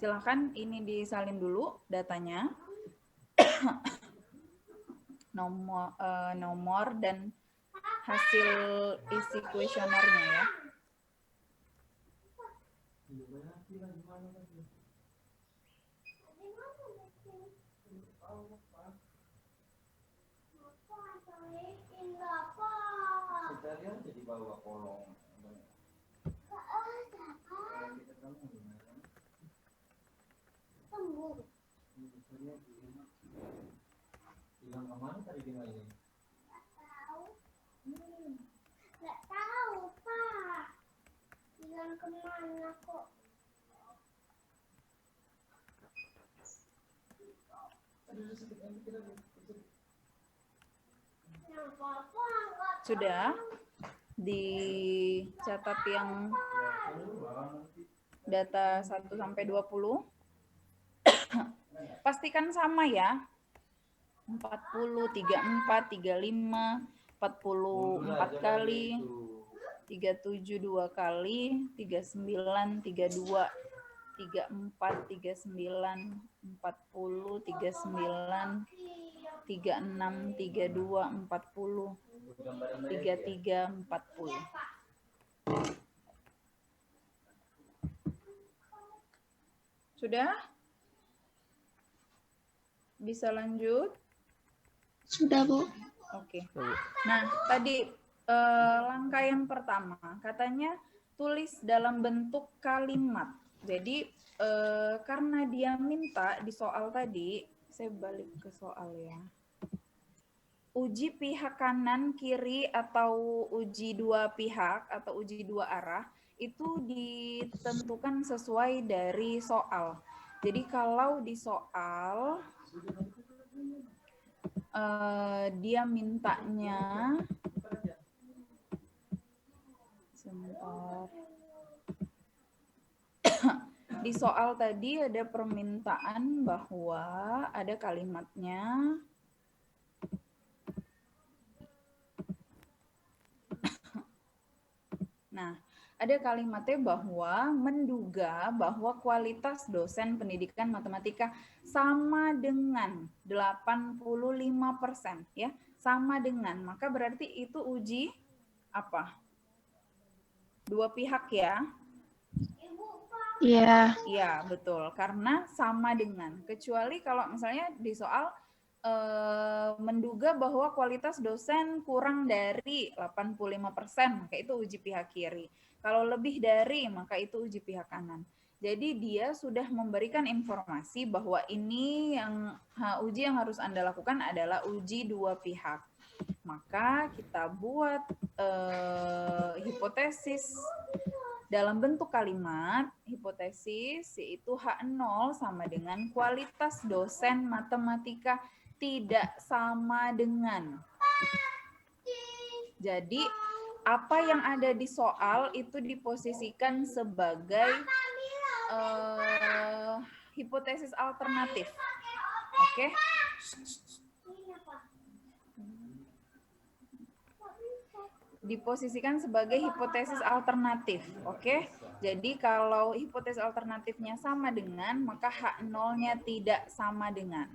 Silahkan ini disalin dulu datanya. nomor dan hasil isi kuesionernya ya. Jadi bawa kolong. Hilang kemana tadi dia ini? Nggak tahu, Pak. Hilang kemana kok? Sudah dicatat yang data 1 sampai 20. Pastikan sama ya. 40, 34, 35, 44 kali, 37 2 kali, 39, 32, 34, 39, 40, 39, 36, 32, 40, 33, 40. Sudah? Bisa lanjut? Sudah, Bu. Oke. Nah, tadi langkah yang pertama, katanya tulis dalam bentuk kalimat. Jadi, karena dia minta di soal tadi, saya balik ke soal ya. Uji pihak kanan, kiri, atau uji dua pihak, atau uji dua arah, itu ditentukan sesuai dari soal. Jadi, kalau di soal, dia mintanya sebentar. Di soal tadi ada permintaan bahwa ada kalimatnya nah, ada kalimatnya bahwa menduga bahwa kualitas dosen pendidikan matematika sama dengan 85% ya, sama dengan. Maka berarti itu uji apa? Dua pihak ya. Iya. Iya, betul. Karena sama dengan. Kecuali kalau misalnya di soal menduga bahwa kualitas dosen kurang dari 85%, maka itu uji pihak kiri. Kalau lebih dari, maka itu uji pihak kanan. Jadi dia sudah memberikan informasi bahwa ini yang uji yang harus Anda lakukan adalah uji dua pihak. Maka kita buat hipotesis dalam bentuk kalimat, hipotesis yaitu H0 sama dengan kualitas dosen matematika tidak sama dengan. Jadi, apa yang ada di soal itu diposisikan sebagai hipotesis alternatif. Oke? Diposisikan sebagai hipotesis alternatif. Oke? Jadi kalau hipotesis alternatifnya sama dengan, maka H0-nya tidak sama dengan.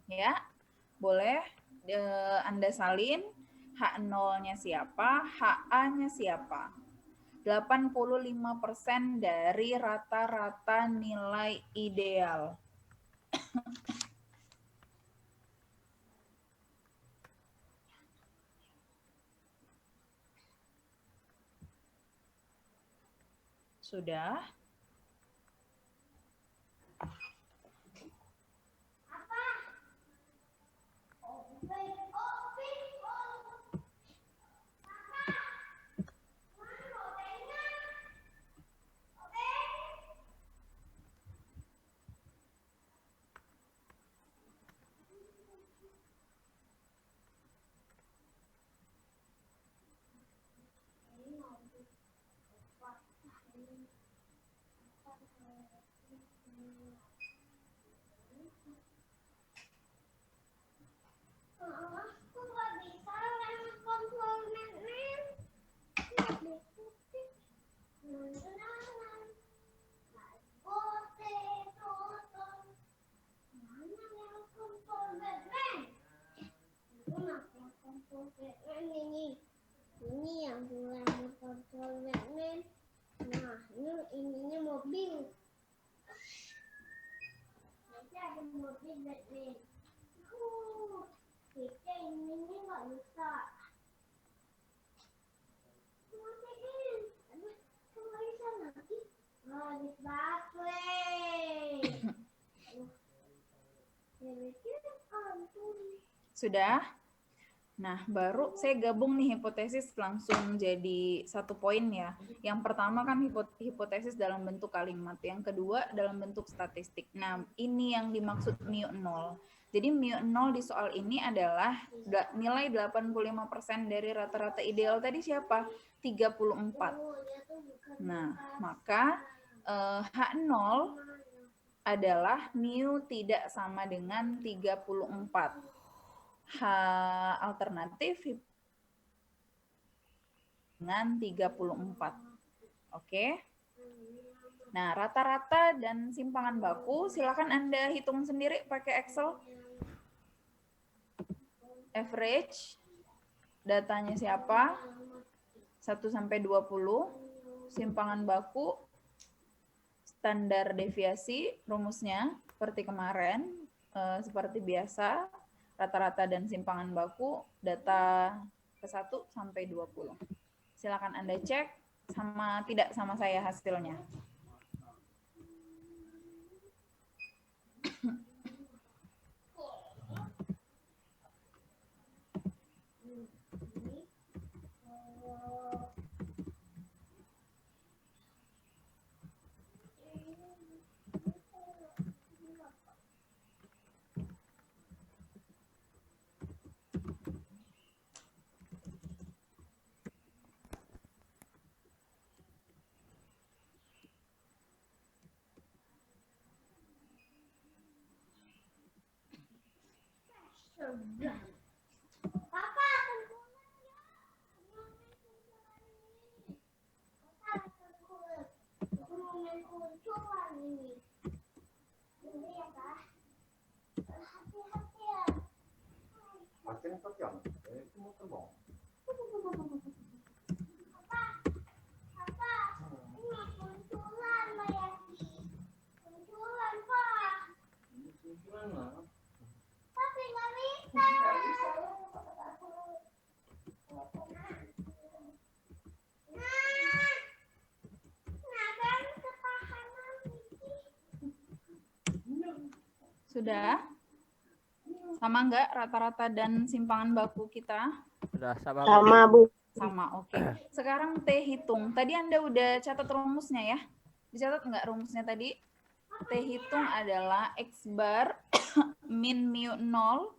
Ya? Boleh Anda salin H0-nya siapa, HA-nya siapa. 85% dari rata-rata nilai ideal. Sudah? Ini yang bulan motor Batman. Nah, ini ininya mobil. Nanti ada mobil Batman. Kita ininya nggak bisa. Aduh, kembali sana. Habis baterai. Sudah? Nah, baru saya gabung nih hipotesis langsung jadi satu poin ya. Yang pertama kan hipotesis dalam bentuk kalimat. Yang kedua dalam bentuk statistik. Nah, ini yang dimaksud mu 0. Jadi mu 0 di soal ini adalah nilai 85% dari rata-rata ideal tadi siapa? 34. Nah, maka H0 adalah mu tidak sama dengan 34. H alternatif dengan 34. Oke. Nah, rata-rata dan simpangan baku silakan Anda hitung sendiri pakai Excel. Average datanya siapa? 1 sampai 20. Simpangan baku standar deviasi rumusnya seperti kemarin, seperti biasa. Rata-rata dan simpangan baku data ke 1 sampai 20. Silakan Anda cek sama tidak sama saya hasilnya. Papa, kunculan ini. Ini ya, Pak. Hati-hati ya. Makin kejam. Itu mau terbang. Papa, ini kunculan, Mayati. Kunculan, Pak. Ini gimana? Tapi nggak bisa. Nah kan ketahanan Sudah? Sama enggak rata-rata dan simpangan baku kita? Sudah sama, Sama, Bu. Sama, oke. Sekarang T hitung. Tadi Anda udah catat rumusnya ya? Dicatat enggak rumusnya tadi? T hitung adalah X bar min mu 0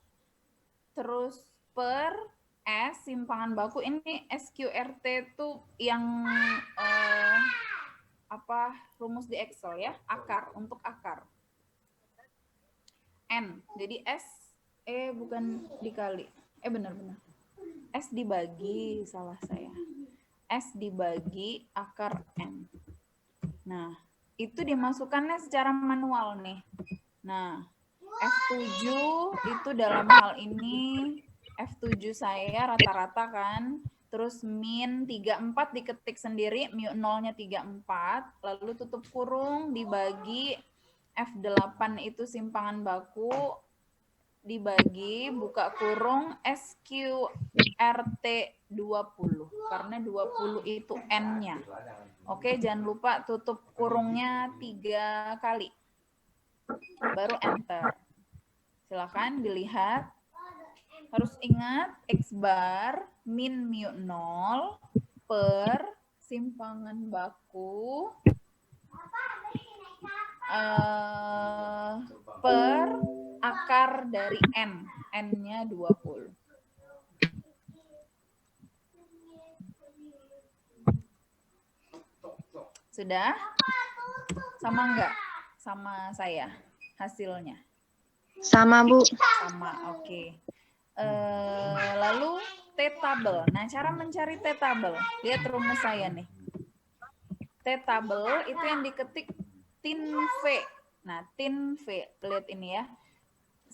terus per S simpangan baku. Ini SQRT itu yang rumus di Excel ya, akar, untuk akar. N, jadi S, bukan dikali, benar-benar. S dibagi, salah saya. S dibagi akar N. Nah, itu dimasukkannya secara manual nih. Nah, F7 itu dalam hal ini, F7 saya rata-rata kan, terus min 34 diketik sendiri, mu 0-nya 34, lalu tutup kurung, dibagi F8 itu simpangan baku, dibagi buka kurung SQRT 20, karena 20 itu N-nya. Oke, jangan lupa tutup kurungnya 3 kali. Baru enter. Silakan dilihat. Harus ingat X bar min mu 0 per simpangan baku per akar dari N. N-nya 20. Sudah? Sama enggak? Sama saya hasilnya? Sama, Bu. Sama, oke. Lalu T-table. Nah, cara mencari T-table. Lihat rumus saya nih. T-table itu yang diketik tin V. Nah, tin V. Lihat ini ya.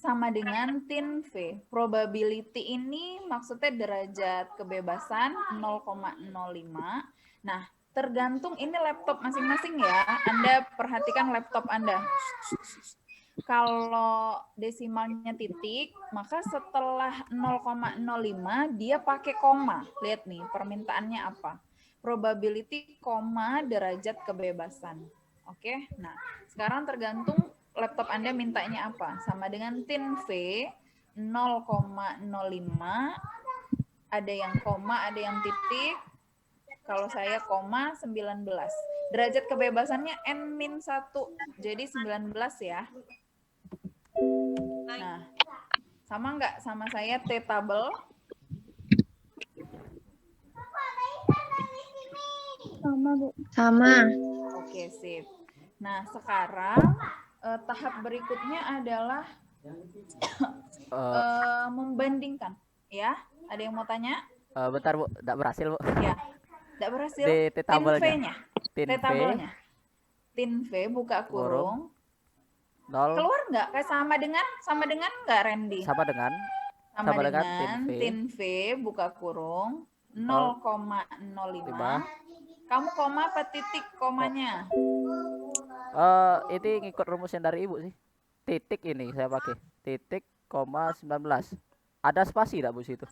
sama dengan tin V. Probability ini maksudnya derajat kebebasan 0,05. Nah, tergantung ini laptop masing-masing ya. Anda perhatikan laptop Anda. Kalau desimalnya titik, maka setelah 0,05 dia pakai koma. Lihat nih, permintaannya apa? Probability, koma, derajat kebebasan. Oke, nah sekarang tergantung laptop Anda mintanya apa. Sama dengan tin V 0,05, ada yang koma, ada yang titik. Kalau saya koma 19. Derajat kebebasannya N-1, jadi 19 ya. Nah, sama nggak sama saya T-table? Sama, Bu. Sama. Oke, sip. Nah, sekarang tahap berikutnya adalah membandingkan. Ya, ada yang mau tanya? Bentar Bu, nggak berhasil Bu. Ya, tidak berhasil. Di Tin T-table-nya. V-nya. Tin V, T-table-nya. Tin V buka kurung. 0 Keluar nggak? Kayak sama dengan nggak Randy? sama dengan Sama dengan tin V, tin V buka kurung 0,05. Kamu koma apa titik komanya? ini ngikut rumus yang dari Ibu sih. Titik ini saya pakai. Titik, koma 19. Ada spasi enggak Bu situ?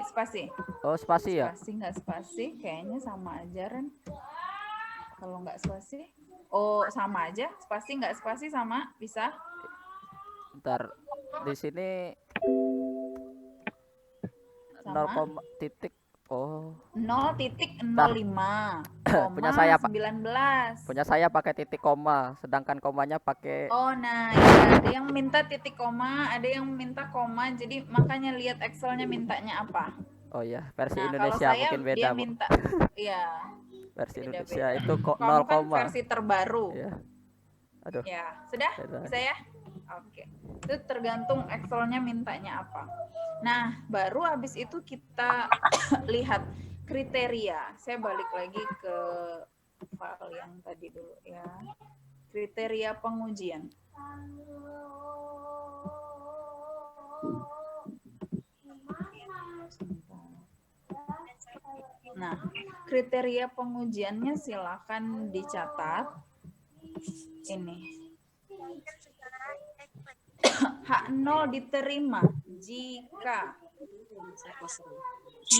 Spasi. Oh, spasi ya? Spasi nggak spasi, kayaknya sama aja Ren. Kalau nggak spasi, oh sama aja. Spasi nggak spasi sama, bisa. Bentar. Di sini Sama. 0, titik. Oh. 0,05, Punya saya, Pak. 19. Punya saya pakai titik koma, sedangkan komanya pakai Oh, nah ya, ada yang minta titik koma, ada yang minta koma, jadi makanya lihat Excelnya mintanya apa. Oh iya, versi Nah, Indonesia kalau saya mungkin beda, dia Bu. minta, iya, Versi beda-beda. Indonesia itu kok Kamu 0, kan versi terbaru. ya. Aduh. Ya, sudah? Beda. Bisa ya? Oke. Itu tergantung Excelnya mintanya apa. Nah, baru habis itu kita lihat kriteria. Saya balik lagi ke file yang tadi dulu ya. Kriteria pengujian. Nah, kriteria pengujiannya silakan dicatat. Ini. H0 diterima jika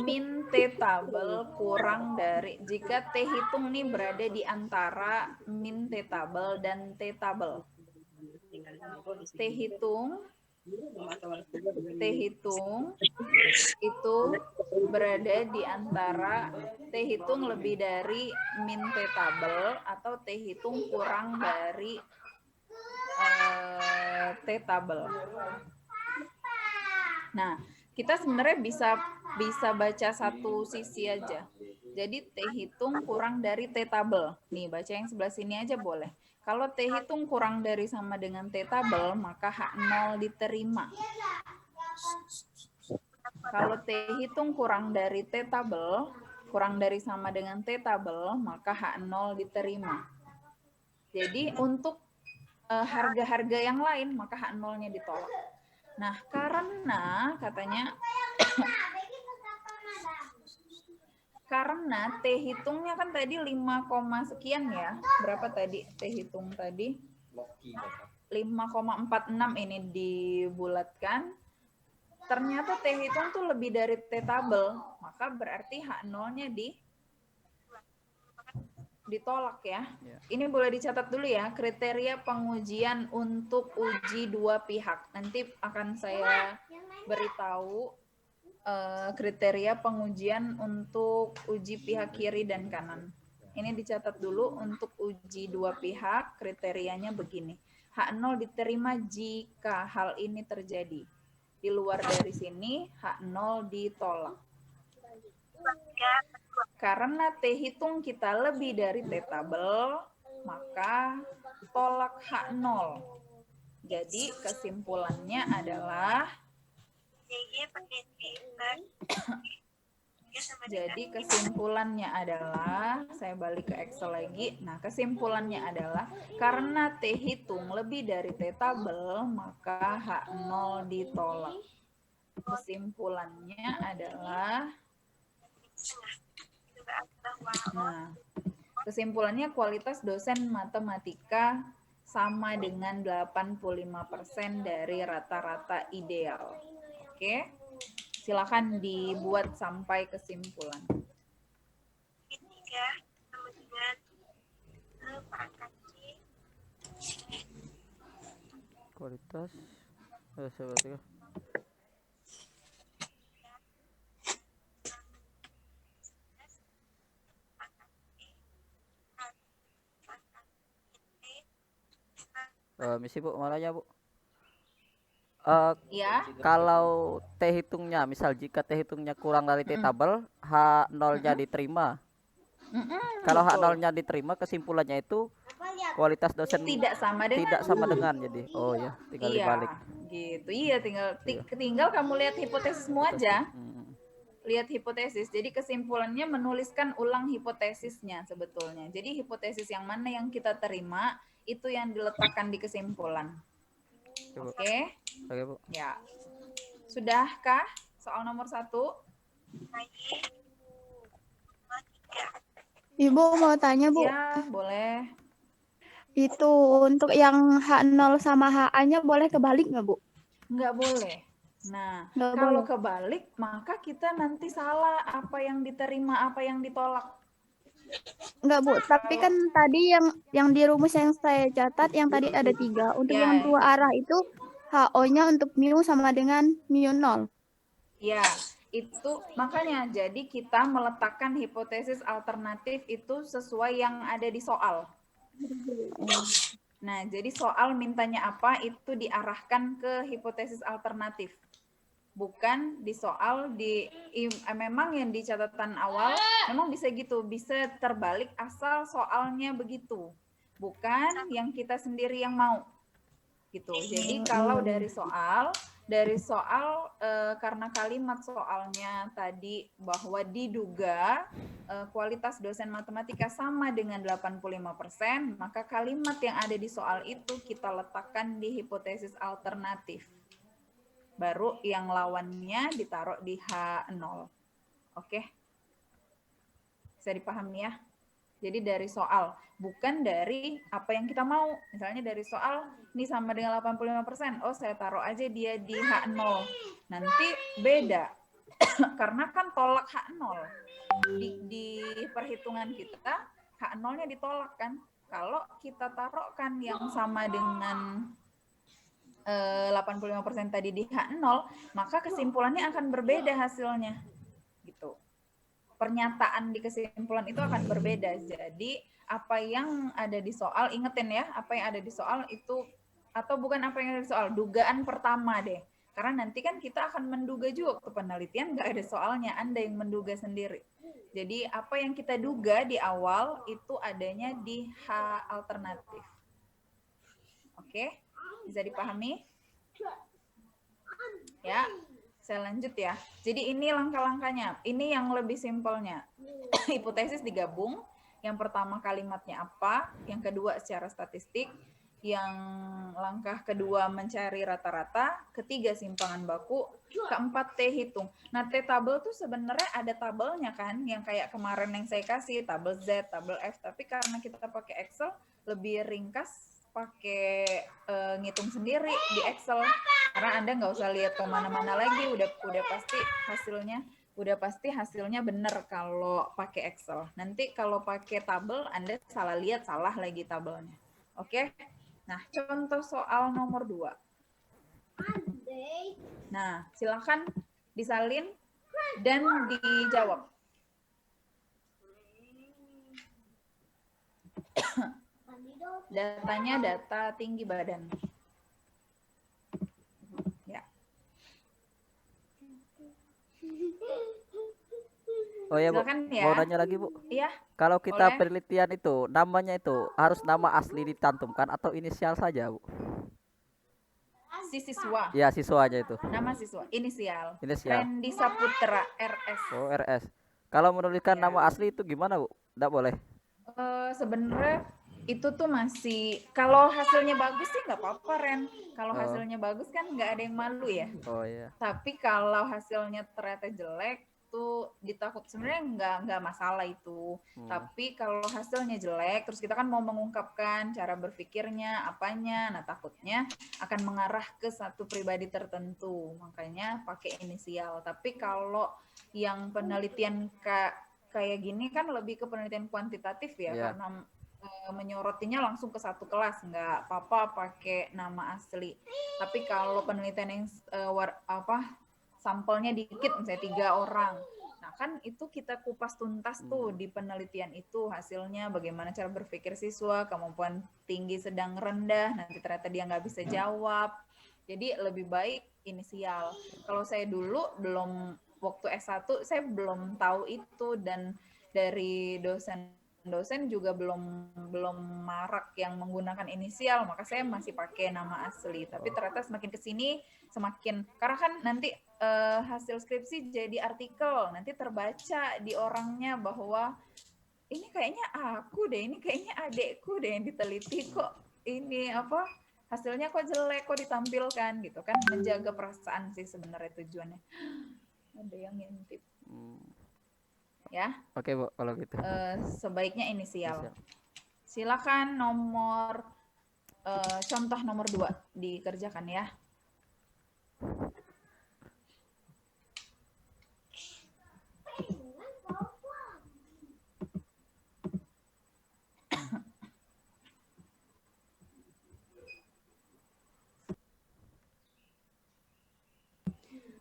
min T-table kurang dari, jika T hitung nih berada di antara min T-table dan T-table. T hitung itu berada di antara T hitung lebih dari min T-table atau T hitung kurang dari T-table. Nah, kita sebenarnya bisa baca satu sisi aja. Jadi T hitung kurang dari T-table. Nih, baca yang sebelah sini aja boleh. Kalau T hitung kurang dari sama dengan T-table, maka H0 diterima. Kalau T hitung kurang dari T-table, kurang dari sama dengan T-table, maka H0 diterima. Jadi untuk harga-harga yang lain, maka H0-nya ditolak. Nah, karena katanya karena T hitungnya kan tadi 5, sekian ya. Berapa tadi T hitung tadi? 5,46 ini dibulatkan. Ternyata T hitung tuh lebih dari T-table, maka berarti H0-nya ditolak ya. Ini boleh dicatat dulu ya, kriteria pengujian untuk uji dua pihak. Nanti akan saya beritahu kriteria pengujian untuk uji pihak kiri dan kanan. Ini dicatat dulu untuk uji dua pihak, kriterianya begini. H0 diterima jika hal ini terjadi. Di luar dari sini, H0 ditolak. Karena T hitung kita lebih dari T-table, maka tolak H0. Jadi kesimpulannya adalah Jadi kesimpulannya adalah, saya balik ke Excel lagi. Nah, kesimpulannya adalah karena T hitung lebih dari T tabel, maka H0 ditolak. Kesimpulannya adalah, nah, kesimpulannya kualitas dosen matematika sama dengan 85% dari rata-rata ideal. Oke? Silakan dibuat sampai kesimpulan. Kualitas matematika. Misi Bu, malahnya Bu. Ya, Kalau T hitungnya, misal jika T hitungnya kurang dari T tabel, H0-nya diterima. Kalau betul. H0-nya diterima, kesimpulannya itu kualitas dosen Tidak sama dengan. tidak sama dengan. Jadi, oh ya, tinggal Iya, dibalik. gitu. Iya, tinggal kamu lihat hipotesismu aja. Hmm. Lihat hipotesis. Jadi kesimpulannya menuliskan ulang hipotesisnya sebetulnya. Jadi hipotesis yang mana yang kita terima itu yang diletakkan di kesimpulan. Oke? Oke, Bu. Ya. Sudahkah soal nomor 1? Ibu mau tanya, Bu. Ya, boleh. Itu untuk yang H0 sama HA-nya boleh kebalik nggak, Bu? Nggak boleh. Nah, Nggak kalau boleh. kebalik, maka kita nanti salah apa yang diterima, apa yang ditolak. Nggak, Bu. Tapi kan tadi yang di rumus yang saya catat, yang tadi ada 3. Untuk Ya. yang dua arah itu HO-nya untuk mu sama dengan mu 0. Ya, itu makanya jadi kita meletakkan hipotesis alternatif itu sesuai yang ada di soal. Nah, jadi soal mintanya apa itu diarahkan ke hipotesis alternatif. Bukan di soal memang yang di catatan awal memang bisa gitu, bisa terbalik asal soalnya begitu. Bukan yang kita sendiri yang mau. Gitu. Jadi kalau dari soal karena kalimat soalnya tadi bahwa diduga kualitas dosen matematika sama dengan 85%, maka kalimat yang ada di soal itu kita letakkan di hipotesis alternatif. Baru yang lawannya ditaruh di H0. Oke? Bisa dipahami ya? Jadi dari soal, bukan dari apa yang kita mau. Misalnya dari soal, ini sama dengan 85%. Oh, saya taruh aja dia di H0. Nanti beda. Karena kan tolak H0. Di perhitungan kita, H0-nya ditolak kan. Kalau kita taruhkan yang sama dengan 85% tadi di H0, maka kesimpulannya akan berbeda hasilnya. Gitu. Pernyataan di kesimpulan itu akan berbeda. Jadi apa yang ada di soal, ingetin ya, apa yang ada di soal itu, atau bukan apa yang ada di soal, dugaan pertama deh. Karena nanti kan kita akan menduga juga ke penelitian, nggak ada soalnya, Anda yang menduga sendiri. Jadi apa yang kita duga di awal itu adanya di H alternatif. Oke, bisa dipahami? Ya. Saya lanjut ya. Jadi ini langkah-langkahnya. Ini yang lebih simpelnya. Hipotesis digabung. Yang pertama kalimatnya apa. Yang kedua secara statistik. Yang langkah kedua mencari rata-rata. Ketiga simpangan baku. Keempat T hitung. Nah T tabel tuh sebenarnya ada tabelnya kan. Yang kayak kemarin yang saya kasih. Tabel Z, tabel F. Tapi karena kita pakai Excel lebih ringkas. Pakai ngitung sendiri di Excel karena Anda nggak usah lihat kemana-mana lagi, udah pasti hasilnya benar kalau pakai Excel. Nanti kalau pakai tabel Anda salah lihat, salah lagi tabelnya. Oke? Nah, contoh soal nomor 2. Nah, silakan disalin dan dijawab. Datanya data tinggi badan. Ya. Oh ya Bu, Silakan ya. mau nanya lagi Bu. Iya. Kalau kita Boleh. penelitian itu, namanya itu harus nama asli dicantumkan atau inisial saja Bu? Si siswa. Ya, siswanya itu. Nama siswa. Inisial. Inisial. Randy Saputra, RS. Oh, RS. Kalau menuliskan Ya. nama asli itu gimana, Bu? Nggak boleh. Sebenarnya itu tuh masih kalau hasilnya bagus sih nggak apa-apa Ren. Kalau Oh, hasilnya bagus kan nggak ada yang malu ya. oh iya. Tapi kalau hasilnya ternyata jelek tuh ditakut sebenarnya nggak masalah itu. Hmm. Tapi kalau hasilnya jelek terus kita kan mau mengungkapkan cara berpikirnya apanya, nah takutnya akan mengarah ke satu pribadi tertentu. Makanya pakai inisial. Tapi kalau yang penelitian kayak gini kan lebih ke penelitian kuantitatif ya Iya. karena menyorotinya langsung ke satu kelas, nggak apa-apa pakai nama asli. Tapi kalau penelitian yang sampelnya dikit, misalnya 3 orang, nah kan itu kita kupas tuntas tuh di penelitian itu hasilnya bagaimana cara berpikir siswa, kemampuan tinggi, sedang, rendah, nanti ternyata dia nggak bisa jawab. Jadi lebih baik inisial. Kalau saya dulu belum waktu S1 saya belum tahu itu dan dari dosen juga belum marak yang menggunakan inisial, maka saya masih pakai nama asli. Tapi ternyata semakin kesini semakin karena kan nanti hasil skripsi jadi artikel, nanti terbaca di orangnya bahwa ini kayaknya aku deh, ini kayaknya adekku deh yang diteliti kok ini apa hasilnya kok jelek kok ditampilkan gitu kan, menjaga perasaan sih sebenarnya tujuannya. Ada yang ngintip ya. Oke, Bu, kalau gitu. Sebaiknya inisial. Inisial. Silakan nomor contoh nomor 2 dikerjakan ya.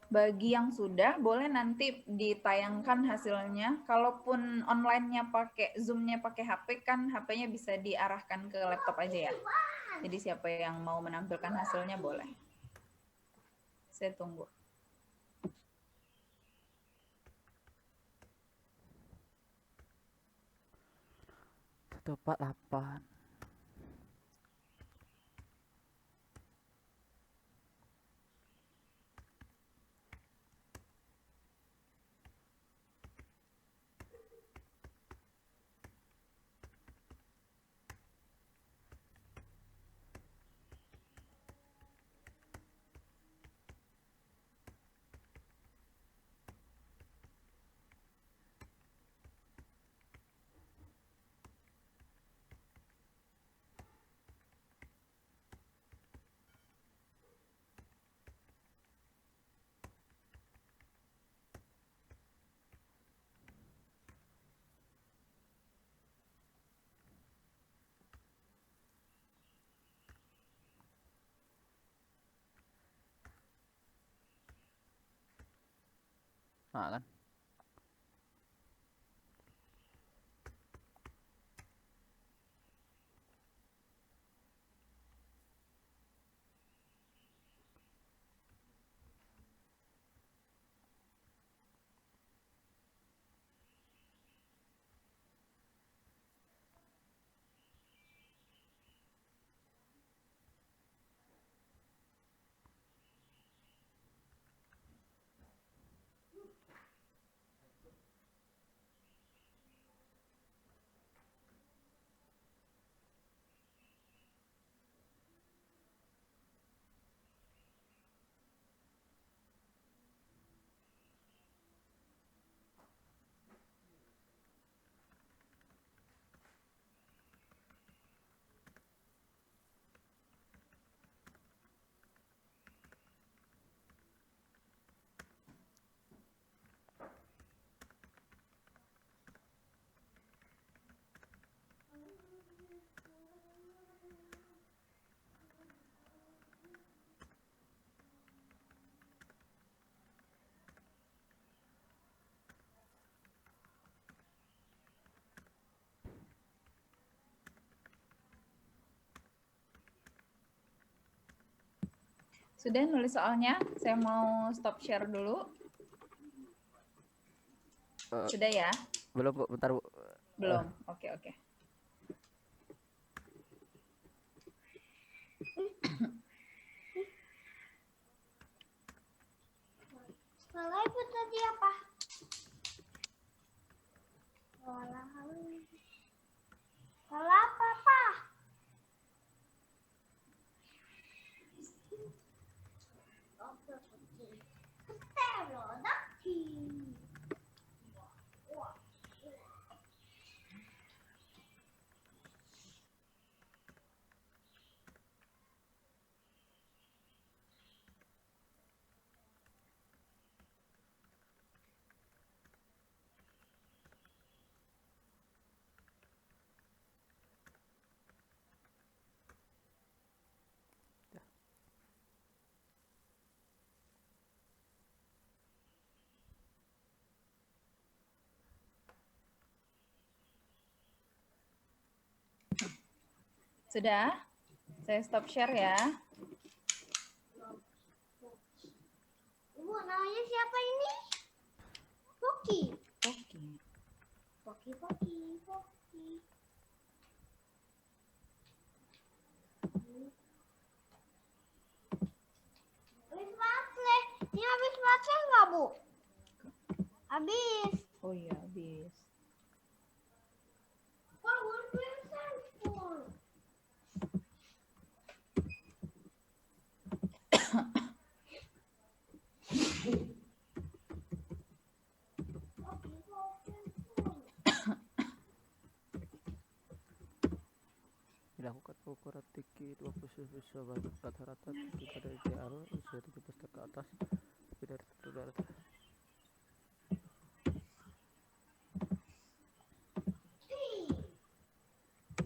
Bagi yang sudah, boleh nanti ditayangkan hasilnya. Kalaupun online-nya pakai Zoom-nya pakai HP, kan HP-nya bisa diarahkan ke laptop aja ya. Jadi siapa yang mau menampilkan hasilnya boleh. Saya tunggu. Satu empat delapan. Nah, kan. Sudah nulis soalnya? Saya mau stop share dulu. Sudah ya? Belum, Bu. Bentar, Bu. Belum. Oke, oke. Sekolah ibu tadi apa? Sudah? Saya stop share ya. Ibu, namanya siapa ini? Poki. Oke. Poki, Poki, Poki. Habis baterai. Ini habis baterai nggak, Bu? Habis. Oh iya, habis. Power bank handphone. Dilakukan ukuran tinggi 20 bisa rata-rata tinggi pada ideal usia 17 tahun ke atas lebih dari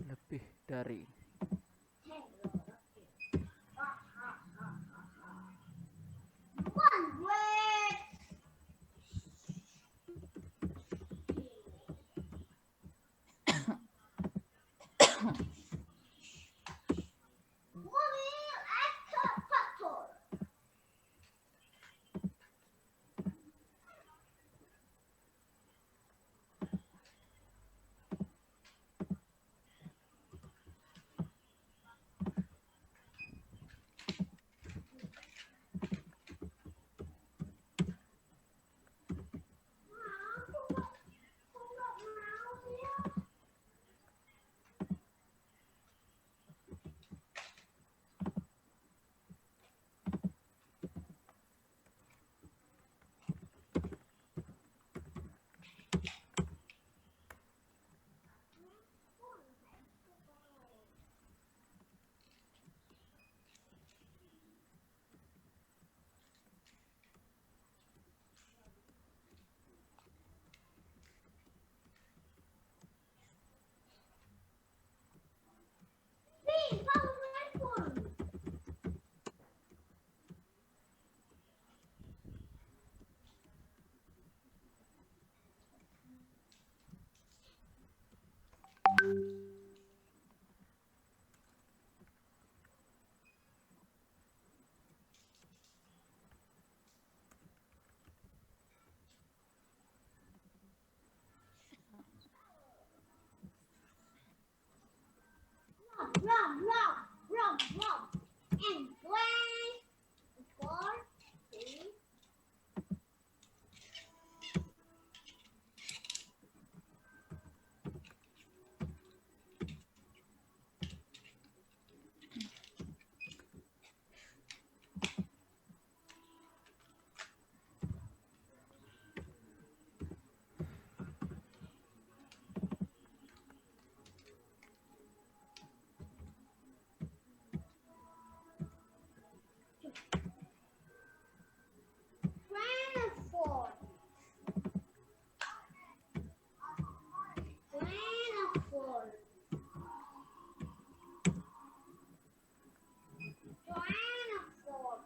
lebih dari One way. Mobil ekskavator. Aku nggak mau ya. Nih, power handphone. Rum. And play. 4, 3. Transform. Transform. Transform.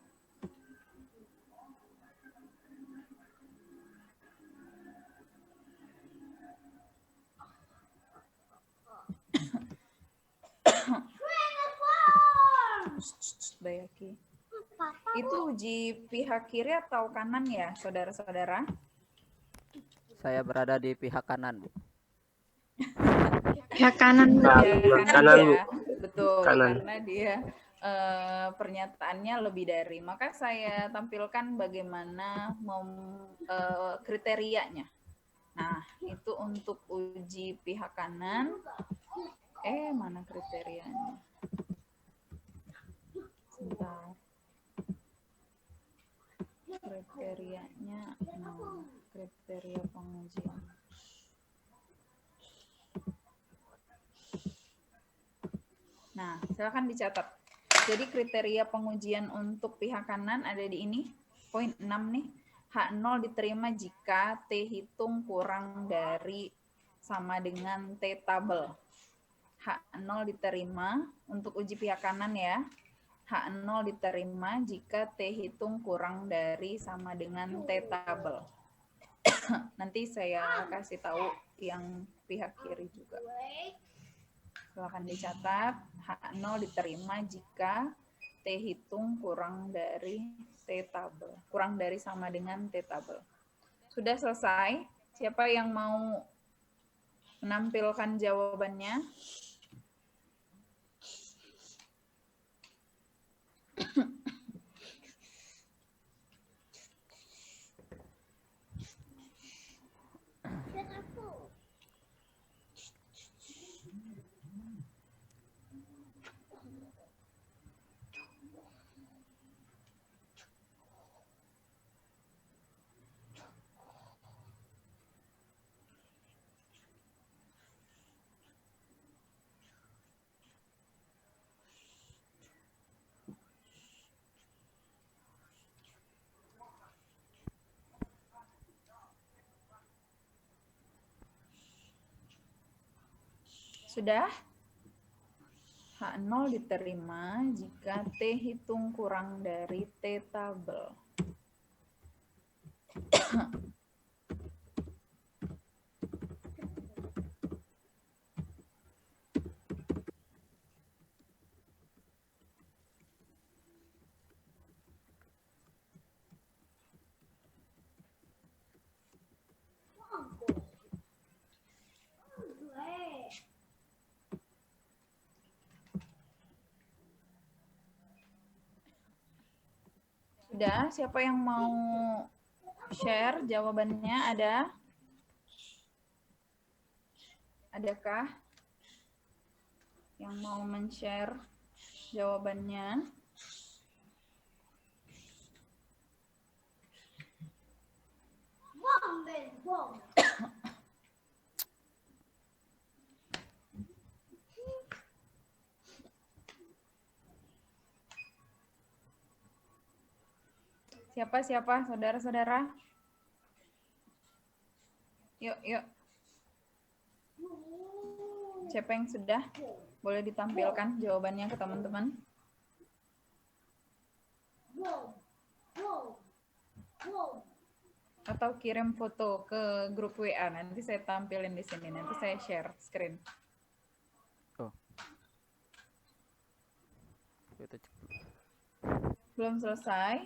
Transform. Bayaki. Papa, Itu uji pihak kiri atau kanan ya, saudara-saudara? saya berada di pihak kanan, Bu. Pihak kanan, Bu. Ya, kanan, Bu. ya, betul, Kanan. karena dia pernyataannya lebih dari. Maka saya tampilkan bagaimana kriterianya. Nah, itu untuk uji pihak kanan. Mana kriterianya? Sebentar. kriterianya, kriteria pengujian. Nah, silakan dicatat. Jadi kriteria pengujian untuk pihak kanan ada di ini, poin 6 nih. H0 diterima jika T hitung kurang dari sama dengan T tabel. H0 diterima untuk uji pihak kanan ya. H0 diterima jika T hitung kurang dari sama dengan T tabel. Nanti saya kasih tahu yang pihak kiri juga. Silahkan dicatat, H0 diterima jika T hitung kurang dari T tabel. Kurang dari sama dengan T tabel. Sudah selesai? Siapa yang mau menampilkan jawabannya? Sudah? H0 diterima jika T hitung kurang dari T tabel. Sudah, siapa yang mau share jawabannya? Ada? Adakah yang mau men-share jawabannya? Siapa, saudara-saudara? Yuk, yuk. Siapa yang sudah? Boleh ditampilkan jawabannya ke teman-teman. Atau kirim foto ke grup WA. Nanti saya tampilin di sini. Nanti saya share screen. Oh. Belum selesai?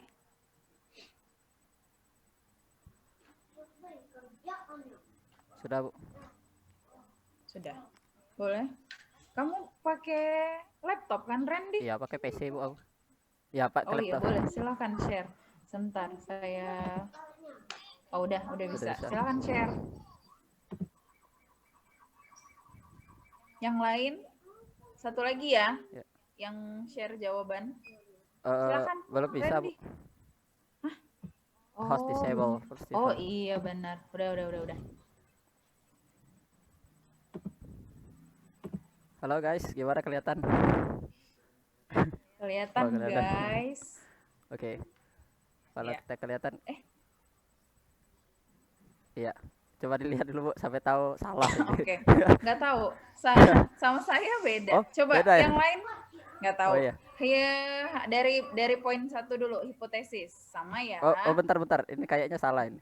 Sudah, Bu. Sudah. Boleh? Kamu pakai laptop kan, Randy? Iya, pakai PC, Bu. Aku. Ya, Pak. Oh iya, boleh. Silahkan share. Sebentar, saya... Oh, udah bisa. Silahkan share. Yang lain? Satu lagi ya? Ya. Yang share jawaban. Silahkan. Belum bisa, Bu. Randy. Hah? Host disable. Oh iya, benar. Udah. Halo guys, gimana kelihatan? Kelihatan, Oh, kelihatan. guys. Oke. Kalau Ya. kita kelihatan, iya. Coba dilihat dulu, Bu, sampai tahu salah. Oke. Nggak tahu. Sama saya beda. Oh, Coba beda ya? yang lain nggak tahu. Oh iya. Ya, dari poin 1 dulu, hipotesis. Sama ya. Oh, bentar. Ini kayaknya salah ini.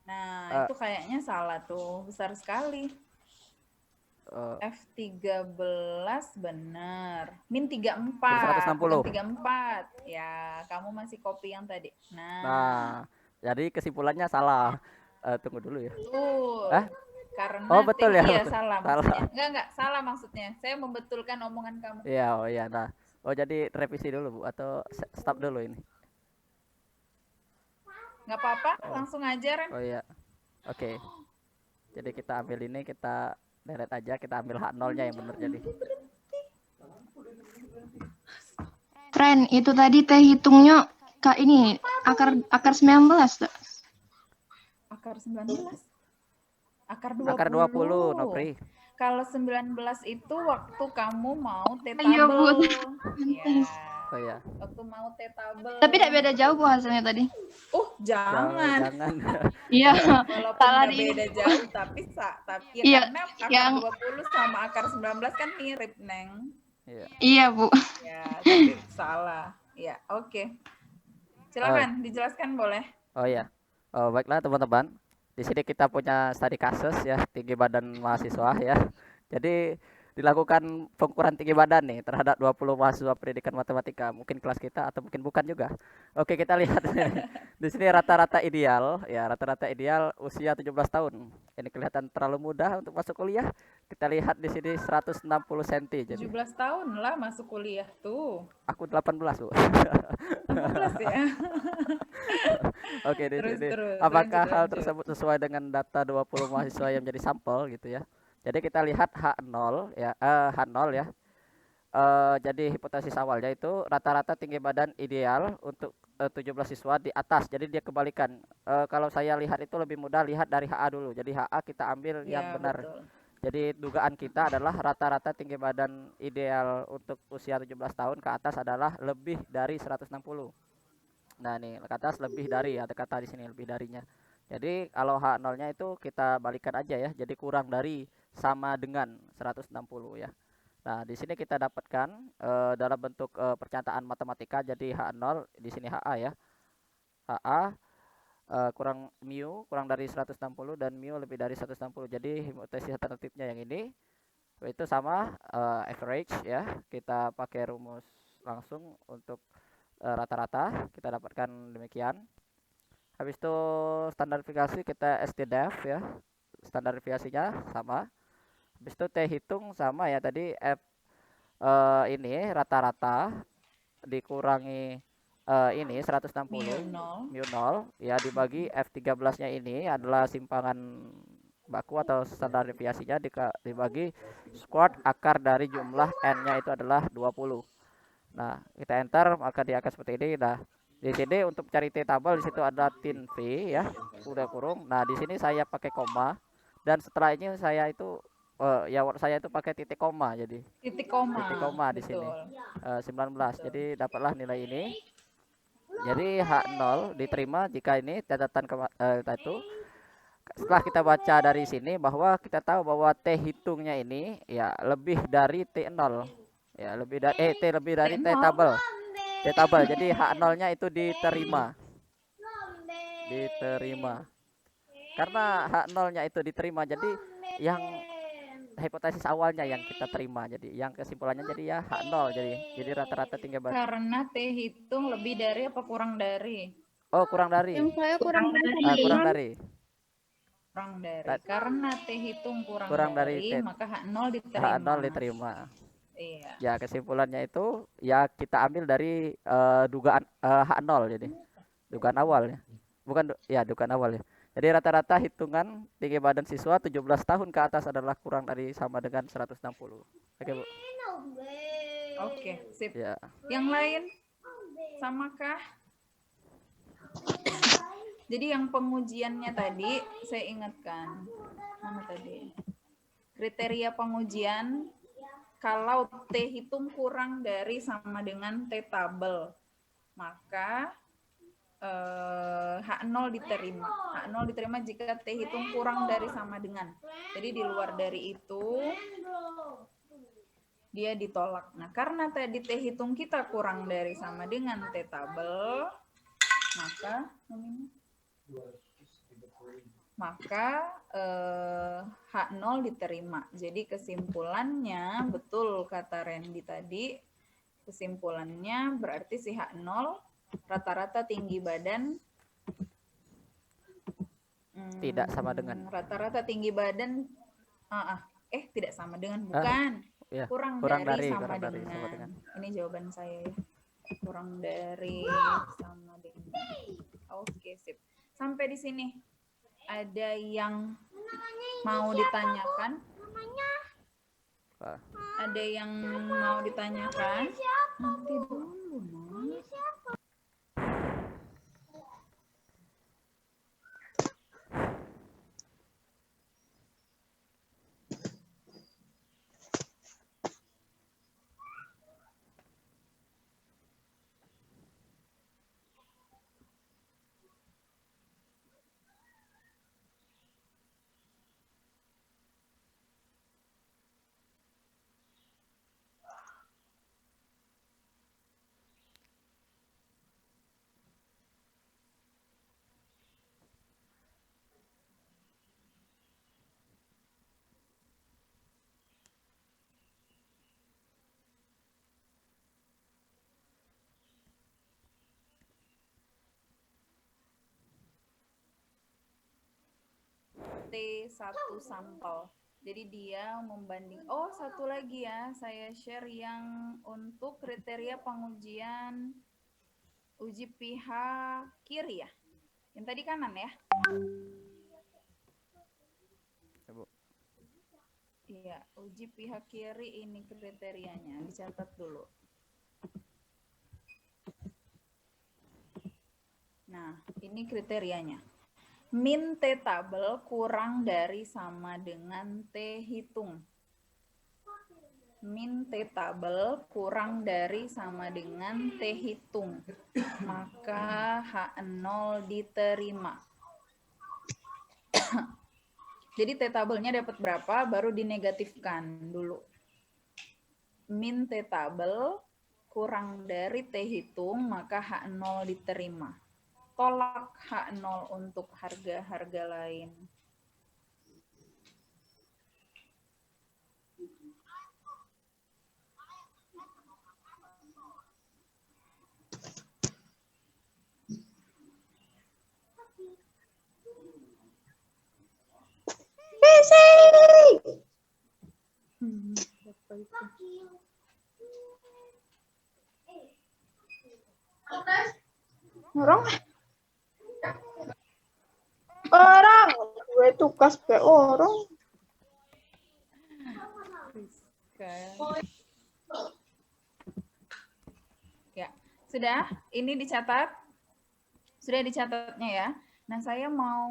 Nah, itu kayaknya salah tuh. Besar sekali. F13 benar. Min 34. 160. 34. Ya, kamu masih copy yang tadi. Nah, jadi kesimpulannya salah. Tunggu dulu ya. Betul. Hah? Karena Oh, betul ya. Iya, salah Salah. maksudnya. Enggak, salah maksudnya. Saya membetulkan omongan kamu. Iya, oh iya. Nah, jadi revisi dulu, Bu, atau stop dulu ini? Nggak apa-apa, langsung aja, Ren. Oh iya. Oke. Jadi kita ambil ini, kita delete aja, kita ambil H0-nya yang benar jadi. Ren, itu tadi teh hitungnya Kak ini akar 19, Kak. Akar 19. Akar 20. Akar 20, Nopri. Kalau 19 itu waktu kamu mau Iya, Bu. tetabel. Ya. Oh ya. Waktu mau tetabel. Tapi tidak beda jauh, Bu, hasilnya tadi. Jangan. Jangan. Iya. Walaupun Salah nggak di beda jauh, tapi ya Iya, karena akar yang- 20 sama akar 19 kan mirip, Neng. Iya. Iya, Bu. Ya, tapi salah. Ya, oke. Silakan dijelaskan boleh. Oh ya. Oh, baiklah teman-teman. Di sini kita punya studi kasus ya, tinggi badan mahasiswa ya. Jadi dilakukan pengukuran tinggi badan nih terhadap 20 mahasiswa pendidikan matematika, mungkin kelas kita atau mungkin bukan juga. Oke, kita lihat di sini rata-rata ideal ya, rata-rata ideal usia 17 tahun. Ini kelihatan terlalu mudah untuk masuk kuliah. Kita lihat di sini 160 cm. Jadi 17 tahun lah masuk kuliah tuh. aku 18, Bu. 18 ya. Oke, di Terus, sini terus, apakah hal lanjut. tersebut sesuai dengan data 20 mahasiswa yang menjadi sampel gitu ya. Jadi kita lihat H0 ya, H0 ya. Jadi hipotesis awalnya itu rata-rata tinggi badan ideal untuk 17 siswa di atas. Jadi dia kebalikan. Kalau saya lihat itu lebih mudah lihat dari HA dulu. Jadi HA kita ambil yang Ya, benar. betul. Jadi dugaan kita adalah rata-rata tinggi badan ideal untuk usia 17 tahun ke atas adalah lebih dari 160. Nah, nih ke atas lebih dari, ada kata di sini lebih darinya. Jadi kalau H0-nya itu kita balikan aja ya. Jadi kurang dari sama dengan 160 ya. Nah, di sini kita dapatkan dalam bentuk pernyataan matematika. Jadi H0 di sini HA ya. HA kurang mu kurang dari 160 dan mu lebih dari 160. Jadi hipotesis alternatifnya yang ini itu sama average ya. Kita pakai rumus langsung untuk rata-rata kita dapatkan demikian. Habis itu standar deviasi kita STDEV ya. Standar deviasinya sama. Habis itu T hitung sama ya tadi F ini rata-rata dikurangi ini 160 mu 0 ya dibagi F13-nya ini adalah simpangan baku atau standar deviasinya dibagi squared akar dari jumlah n-nya itu adalah 20. Nah, kita enter maka dia akan seperti ini. Nah, di sini untuk cari T tabel di situ ada tin V ya, udah kurung. Nah, di sini saya pakai koma dan setelah ini saya itu ya saya itu pakai titik koma jadi Titik koma di betul. sini 19. Jadi dapatlah nilai ini. Jadi H0 diterima jika ini catatan itu. Setelah kita baca dari sini bahwa kita tahu bahwa T hitungnya ini ya lebih dari T0. Ya, lebih dari T lebih dari T tabel. T tabel. Jadi H0-nya itu diterima. Diterima. Karena H0-nya itu diterima jadi yang hipotesis awalnya yang kita terima. Jadi yang kesimpulannya jadi ya H0 jadi rata-rata tinggi badan. Karena T hitung lebih dari apa kurang dari? Oh, kurang dari. Yang saya kurang dari. Kurang dari. Kurang dari. Karena T hitung kurang dari dari, T. maka H0 diterima. H0 diterima. Iya. Ya, kesimpulannya itu ya kita ambil dari dugaan H0 jadi. Dugaan awal ya. Bukan ya dugaan awal ya. Jadi rata-rata hitungan tinggi badan siswa 17 tahun ke atas adalah kurang dari sama dengan 160. Oke, Bu. Oke, sip. Ya. Yang lain samakah? Jadi yang pengujiannya tadi saya ingatkan. Mana tadi? Kriteria pengujian kalau T hitung kurang dari sama dengan T tabel, maka H0 diterima. H0 diterima jika T hitung kurang dari sama dengan. Jadi di luar dari itu dia ditolak. Nah, karena tadi T hitung kita kurang dari sama dengan T tabel, maka H0 diterima. Jadi kesimpulannya betul kata Randy tadi. Kesimpulannya berarti si H0 rata-rata tinggi badan Tidak sama dengan. Rata-rata tinggi badan tidak sama dengan bukan. Ya, kurang dari sama dengan. Ini jawaban saya ya. Kurang dari sama dengan. Oke, sip. Sampai di sini. Ada yang mau ditanyakan? Ada yang mau ditanyakan? Nanti dulu, Mas. satu sampel. Jadi dia membanding. Oh, satu lagi ya, saya share yang untuk kriteria pengujian uji pihak kiri ya. Yang tadi kanan ya. Coba. Iya, uji pihak kiri ini kriterianya, dicatat dulu. Nah, ini kriterianya. Min T tabel kurang dari sama dengan T hitung. Min T tabel kurang dari sama dengan T hitung. Maka H0 diterima. Jadi T tabelnya dapat berapa, baru dinegatifkan dulu. Min T tabel kurang dari T hitung, maka H0 diterima. Tolak H0 untuk harga-harga lain. Apa itu? Orang gue tugas ke orang. Rizka. Ya, sudah. Ini dicatat. Sudah dicatatnya ya. Nah, saya mau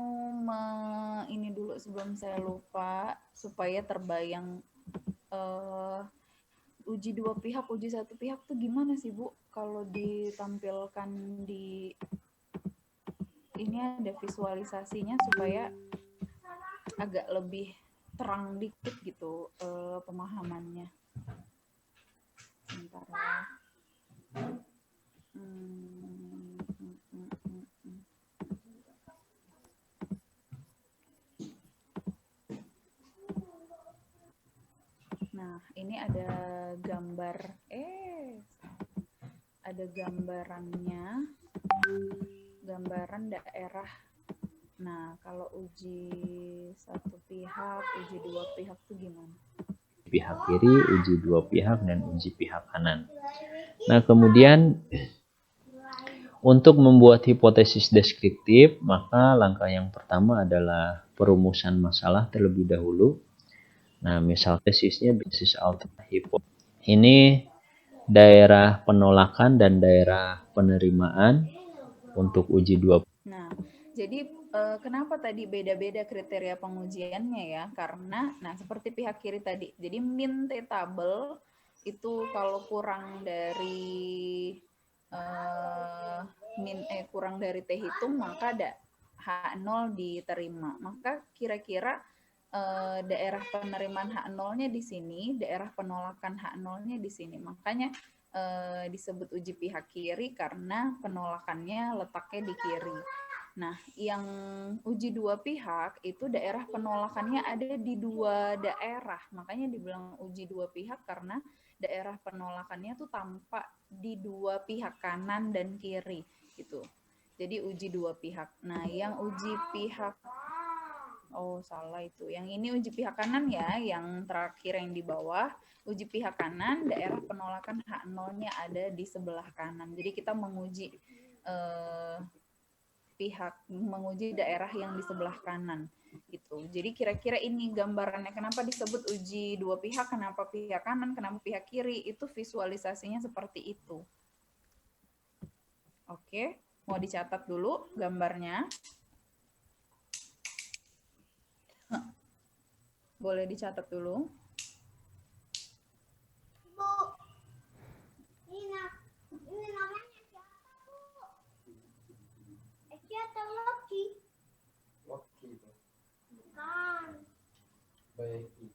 ini dulu sebelum saya lupa supaya terbayang uji dua pihak, uji satu pihak tuh gimana sih, Bu? Kalau ditampilkan di ini ada visualisasinya supaya agak lebih terang dikit gitu pemahamannya. Sebentar ya. Nah, ini ada gambar, ada gambarannya, gambaran daerah. Nah, kalau uji satu pihak, uji dua pihak tuh gimana? Pihak kiri, uji dua pihak, dan uji pihak kanan. Nah, kemudian untuk membuat hipotesis deskriptif, maka langkah yang pertama adalah perumusan masalah terlebih dahulu. Nah, misal tesisnya basis alternatif. Ini daerah penolakan dan daerah penerimaan untuk uji dua. Nah, jadi kenapa tadi beda-beda kriteria pengujiannya ya? Karena, nah seperti pihak kiri tadi, jadi min T tabel itu kalau kurang dari kurang dari T hitung, maka ada H0 diterima. Maka kira-kira daerah penerimaan H0-nya di sini, daerah penolakan H0-nya di sini. Makanya disebut uji pihak kiri karena penolakannya letaknya di kiri. Nah, yang uji dua pihak itu daerah penolakannya ada di dua daerah. Makanya dibilang uji dua pihak karena daerah penolakannya tuh tampak di dua pihak kanan dan kiri gitu. Jadi uji dua pihak. Nah, yang uji pihak salah itu. Yang ini uji pihak kanan ya, yang terakhir yang di bawah. Uji pihak kanan, daerah penolakan H0-nya ada di sebelah kanan. Jadi kita menguji menguji daerah yang di sebelah kanan gitu. Jadi kira-kira ini gambarannya kenapa disebut uji dua pihak, kenapa pihak kanan, kenapa pihak kiri, itu visualisasinya seperti itu. Oke, mau dicatat dulu gambarnya. Boleh dicatat dulu. Bu, ini namanya siapa, Bu? Eki atau Loki? Loki itu. Bukan. Baik.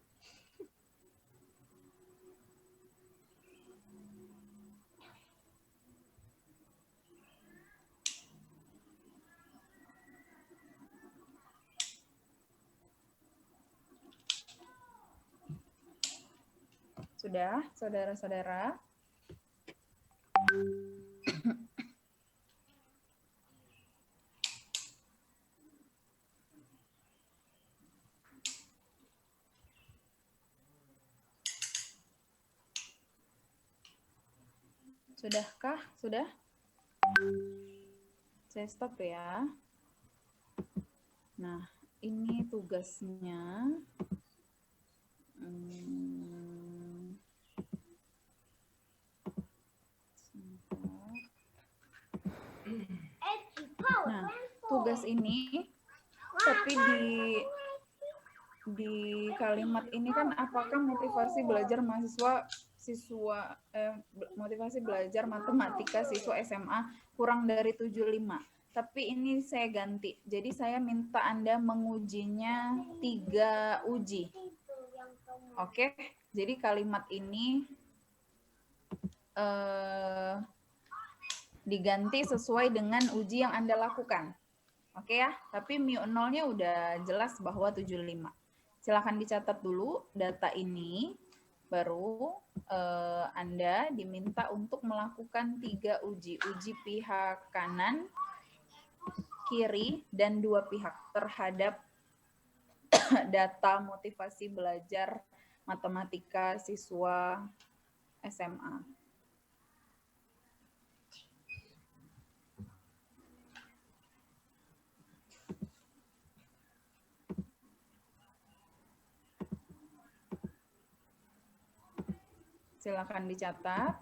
Sudah, saudara-saudara? Sudahkah? Sudah? Saya stop ya. Nah, ini tugasnya. Nah, tugas ini, tapi di kalimat ini kan apakah motivasi belajar motivasi belajar matematika siswa SMA kurang dari 75. Tapi ini saya ganti. Jadi saya minta Anda mengujinya 3 uji. Oke, jadi kalimat ini diganti sesuai dengan uji yang Anda lakukan. Oke ya, tapi mu 0-nya udah jelas bahwa 75. Silakan dicatat dulu data ini, baru Anda diminta untuk melakukan 3 uji. Uji pihak kanan, kiri, dan 2 pihak terhadap data motivasi belajar matematika siswa SMA. Silakan dicatat.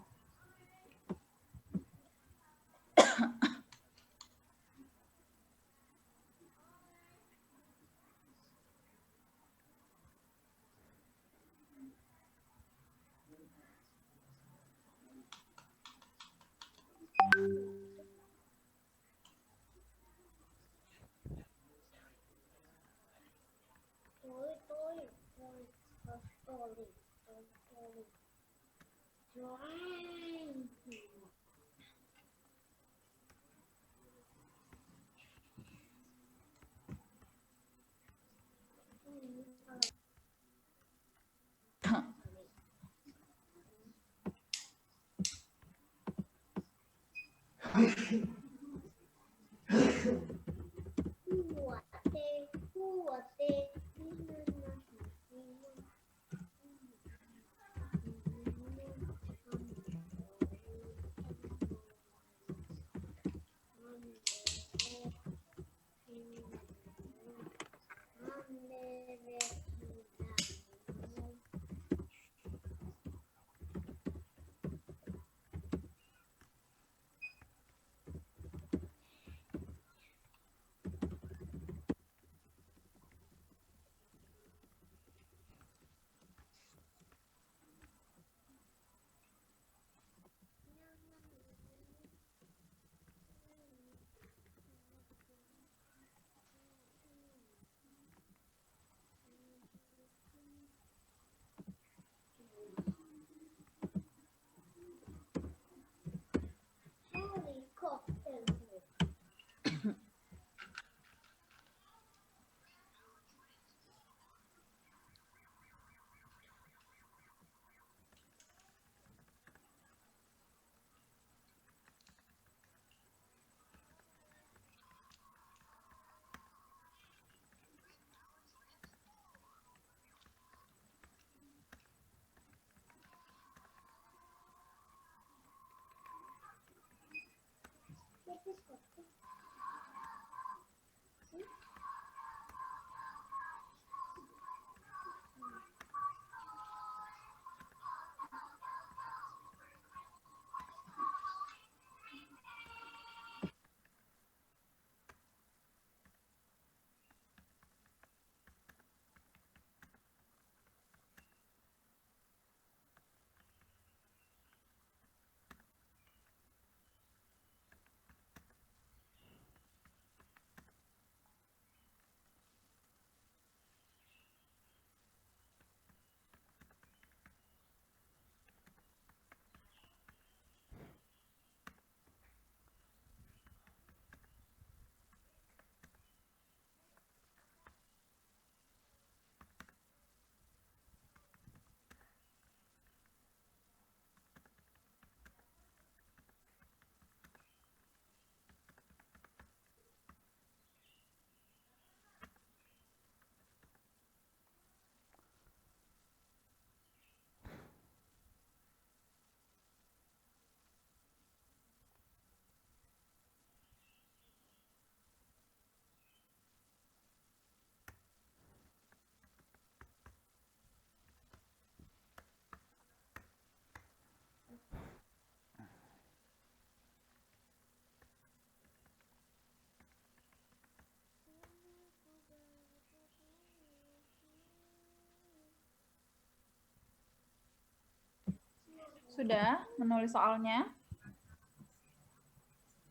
Sudah menulis soalnya?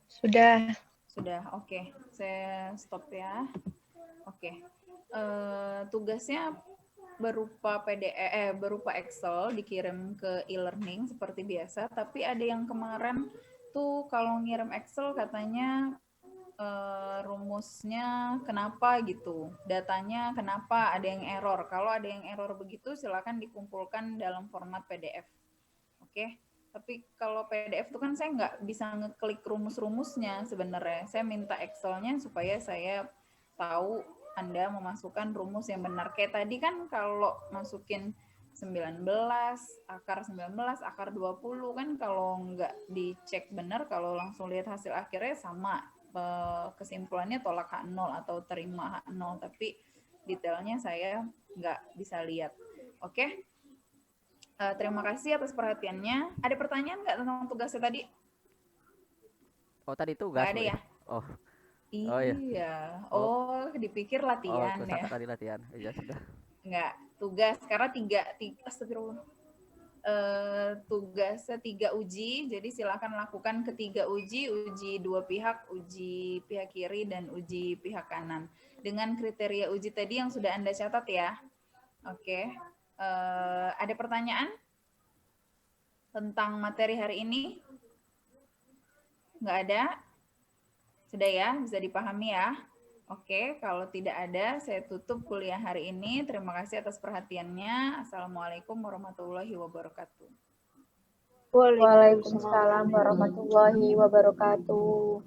Sudah. Sudah, oke. Saya stop ya. Oke. Tugasnya berupa berupa Excel dikirim ke e-learning seperti biasa, tapi ada yang kemarin tuh kalau ngirim Excel katanya rumusnya kenapa gitu, datanya kenapa ada yang error. Kalau ada yang error begitu silakan dikumpulkan dalam format PDF. Oke. Tapi kalau PDF itu kan saya nggak bisa ngeklik rumus-rumusnya sebenarnya. Saya minta Excel-nya supaya saya tahu Anda memasukkan rumus yang benar. Kayak tadi kan kalau masukin 19, akar 19, akar 20 kan kalau nggak dicek benar, kalau langsung lihat hasil akhirnya sama. Kesimpulannya tolak H0 atau terima H0, tapi detailnya saya nggak bisa lihat. Oke? Terima kasih atas perhatiannya. Ada pertanyaan nggak tentang tugasnya tadi? Oh, tadi tugas, Nggak ada Bu, ya? Oh. Oh iya. Iya. Oh. Oh, dipikir Oh, latihan aku ya. sangka tadi latihan. Iya, sudah. Nggak, tugas. Karena astagfirullah. Tugasnya 3 uji, jadi silakan lakukan ketiga uji dua pihak, uji pihak kiri dan uji pihak kanan. Dengan kriteria uji tadi yang sudah Anda catat ya. Oke. Ada pertanyaan tentang materi hari ini? Nggak ada? Sudah ya, bisa dipahami ya? Oke, kalau tidak ada, saya tutup kuliah hari ini. Terima kasih atas perhatiannya. Assalamualaikum warahmatullahi wabarakatuh. Waalaikumsalam warahmatullahi wabarakatuh.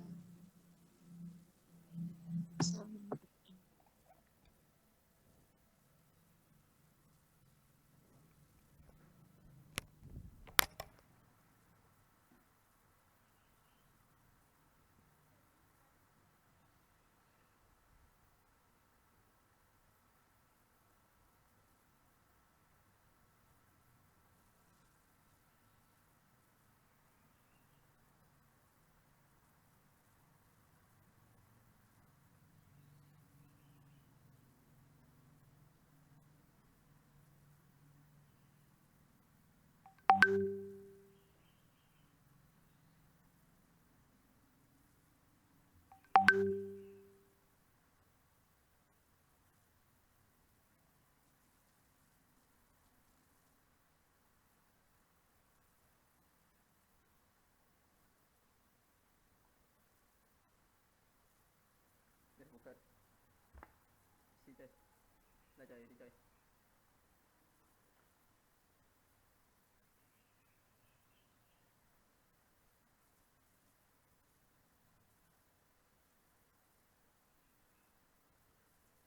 Bukan. Si Joy. Lah Joy, di Joy.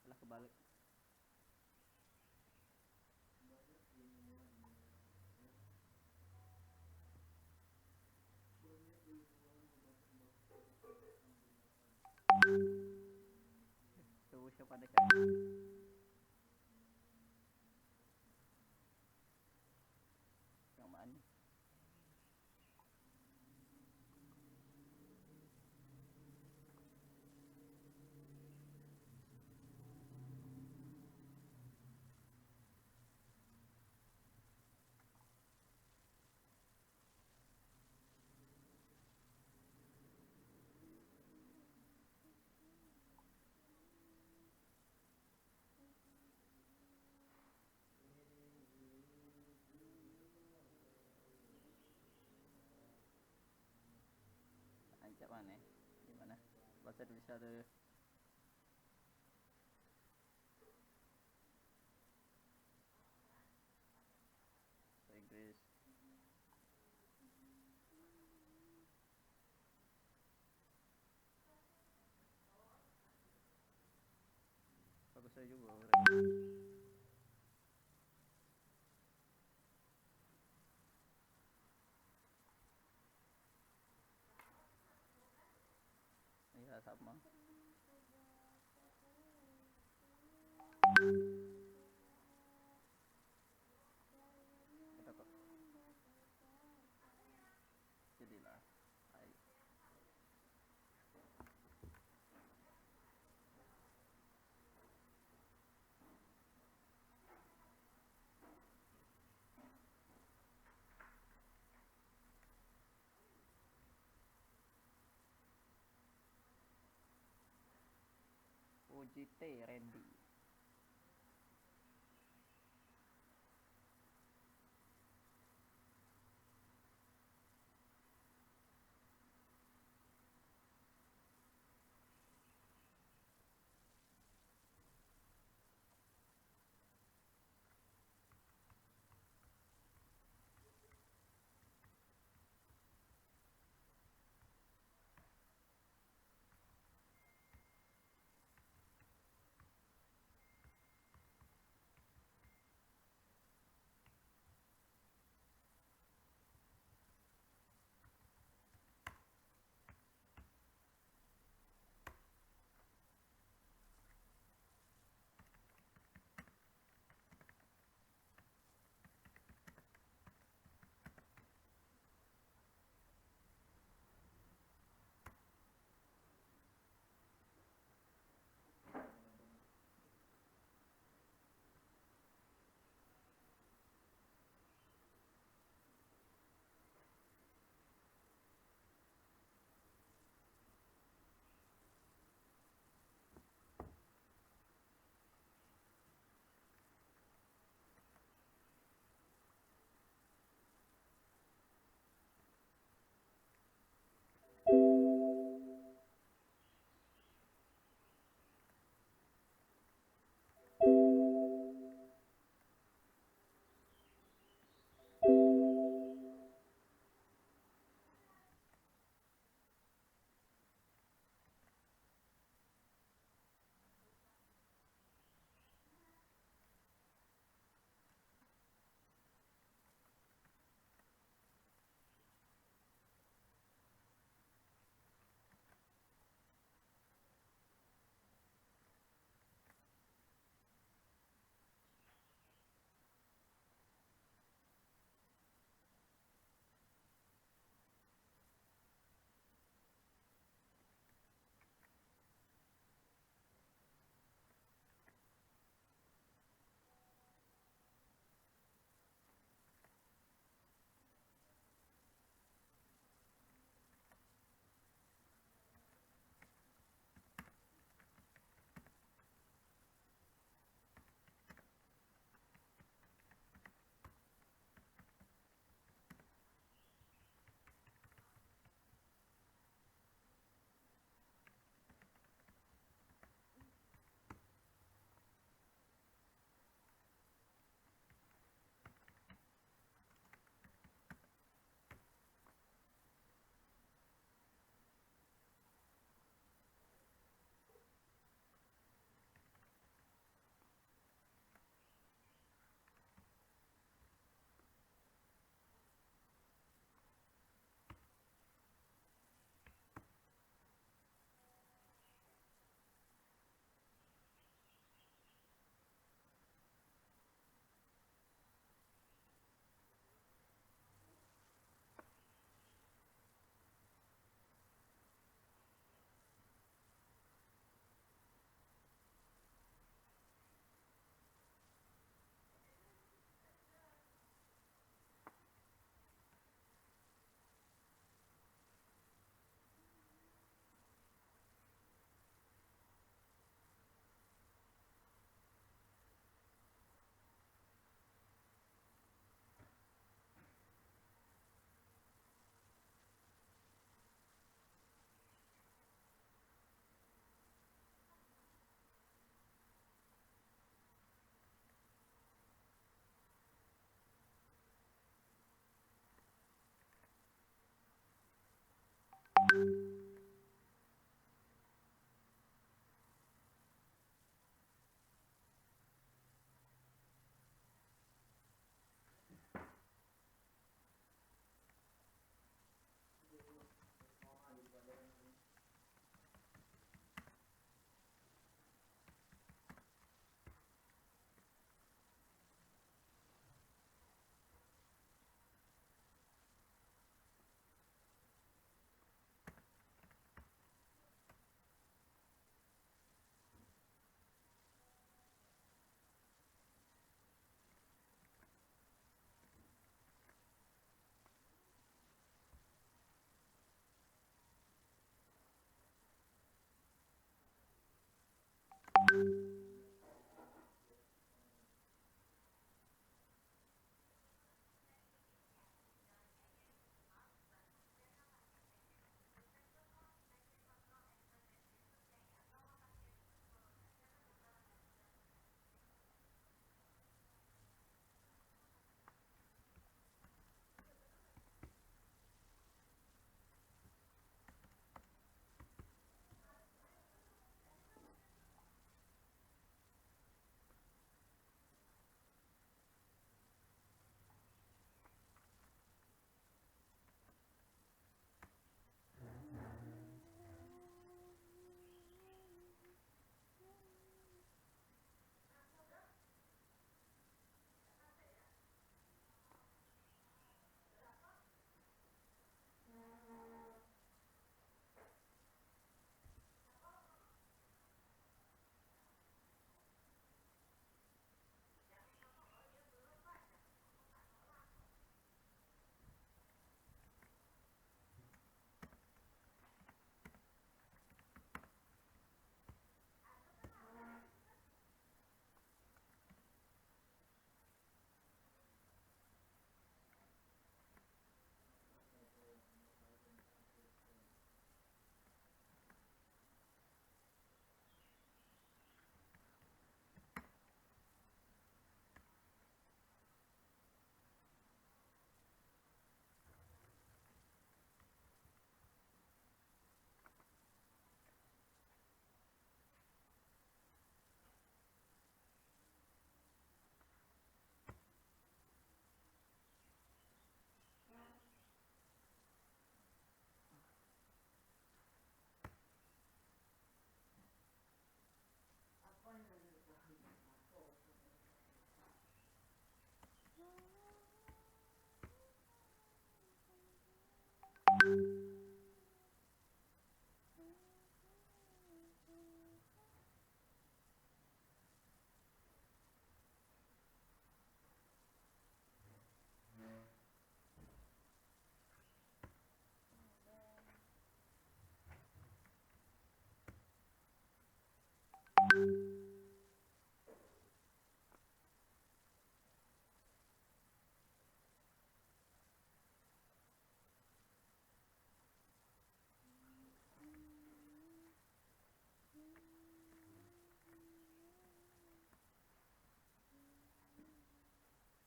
Lah kebalik. Tuh siapa ada kan? Yang mana? Ancak mana? Gimana? Bahasa Indonesia ada. Bahasa Inggris. Bagus saya juga. Iya sama. Kita kok. Jadilah. Ayo. uji T, Randy.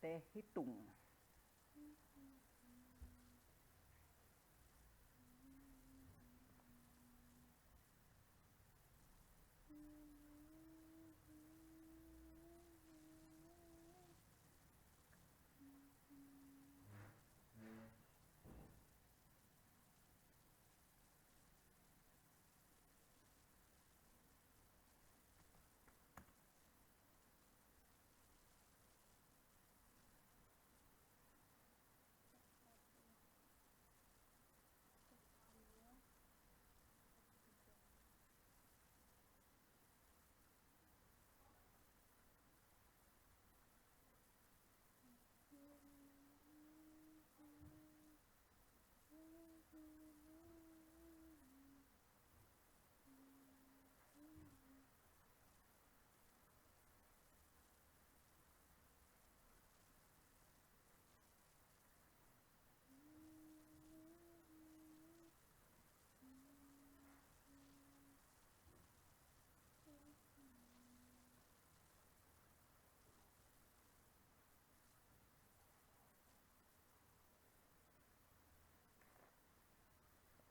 T hitung.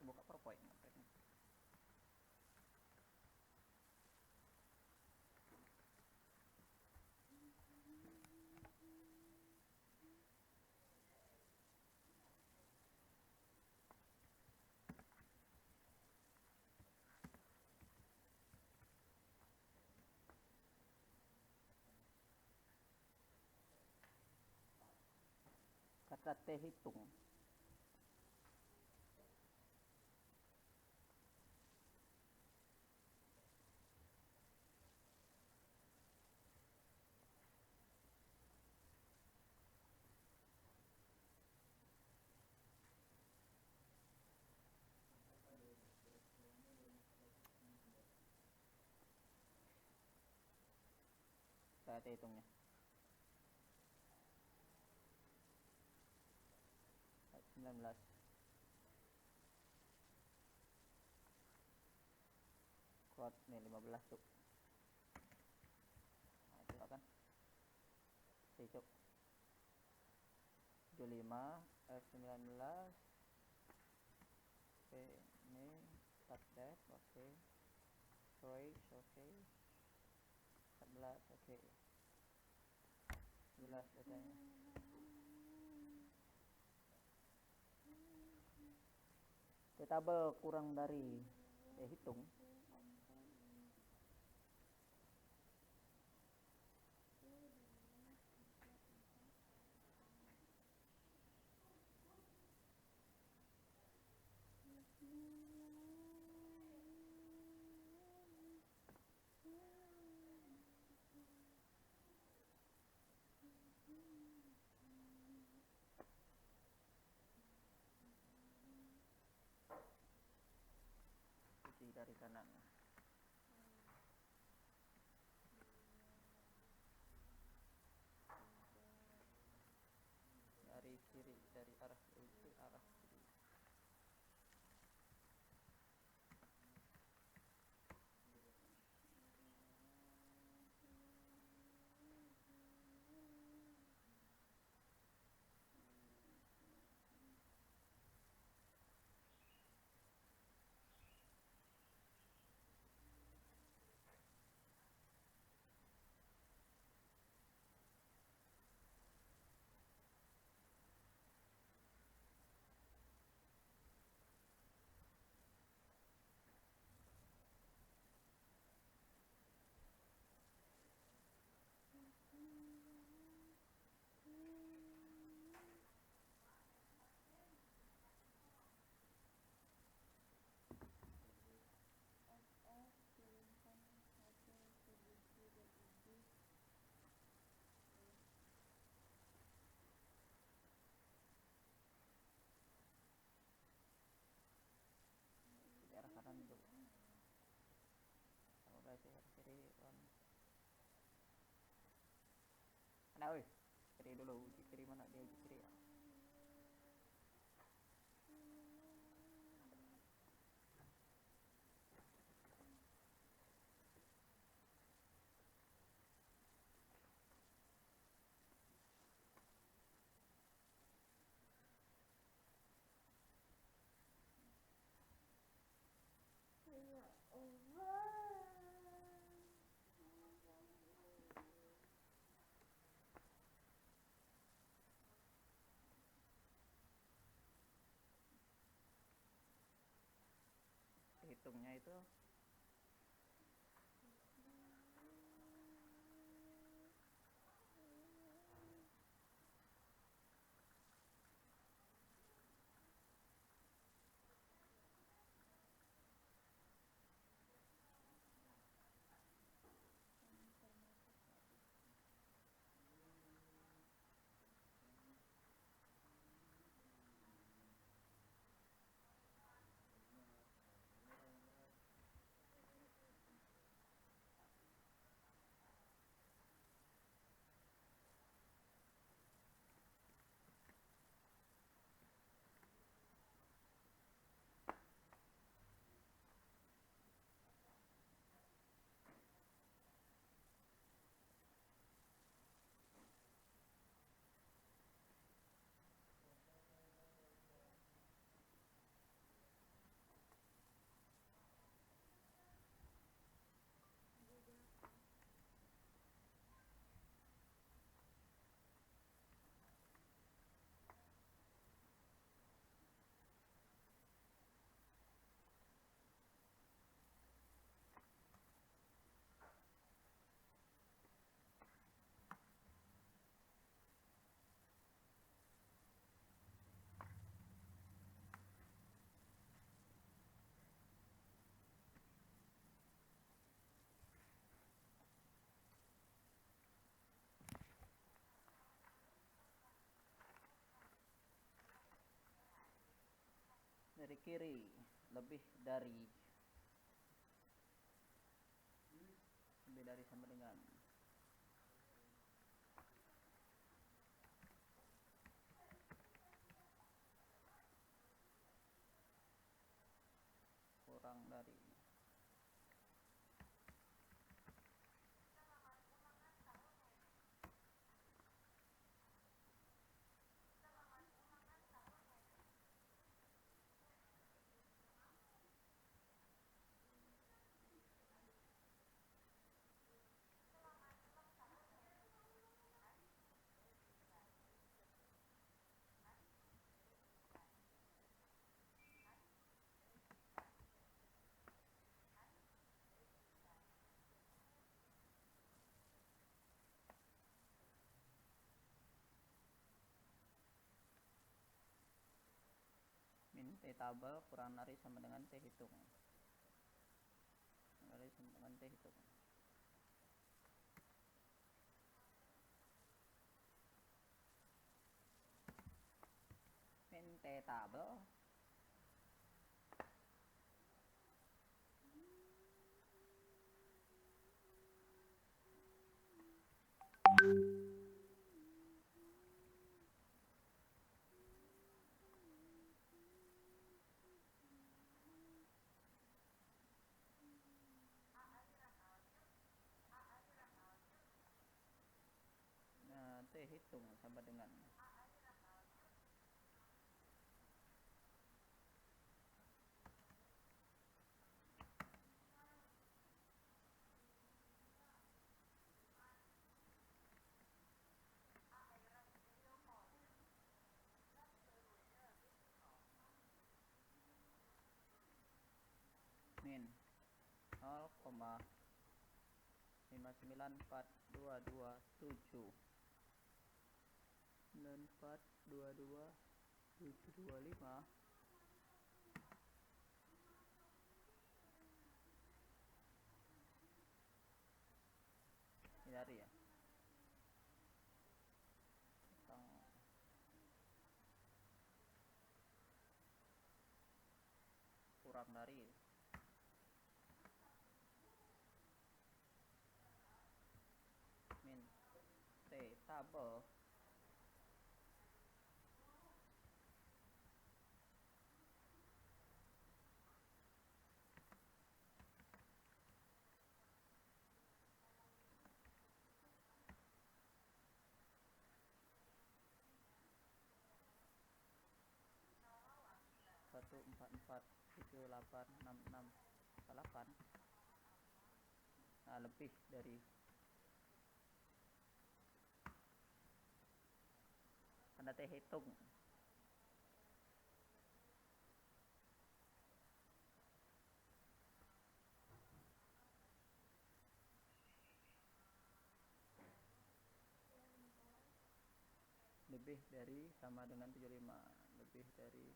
Buka PowerPoint. Kata T hitung. Kata T hitungnya. 19. Kuat nih 15 tuh. Nah, itu kan. Cek. 75 F19. Oke, ini start dash, oke. Choice, oke. 14, oke. 11 datanya. Tabel kurang dari hitung. Dari kanan. Dari kiri, dari arah itu arah kiri. Di arah kanan dulu. Sama guys, arah kiri on. Mana oi? Kiri dulu, uji kiri mana dia uji kiri ya? hitungnya itu dari kiri lebih dari sama dengan kurang dari min T tabel kurang dari sama dengan T hitung. Dari sama dengan T hitung. Min T tabel T hitung sama dengan min 0,59422 725 dari ya kurang dari min T tabel satu empat empat tujuh delapan enam enam delapan. Nah, lebih dari tanda T hitung. lebih dari sama dengan 75, lebih dari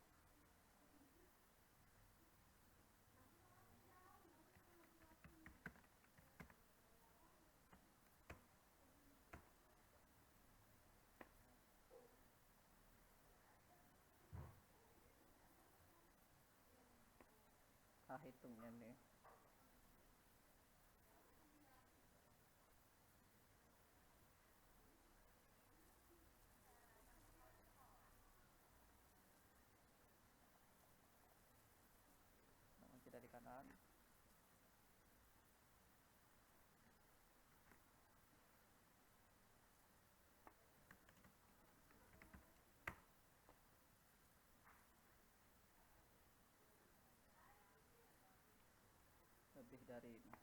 hitungnya nih. Kita di kanan. Lebih dari ini.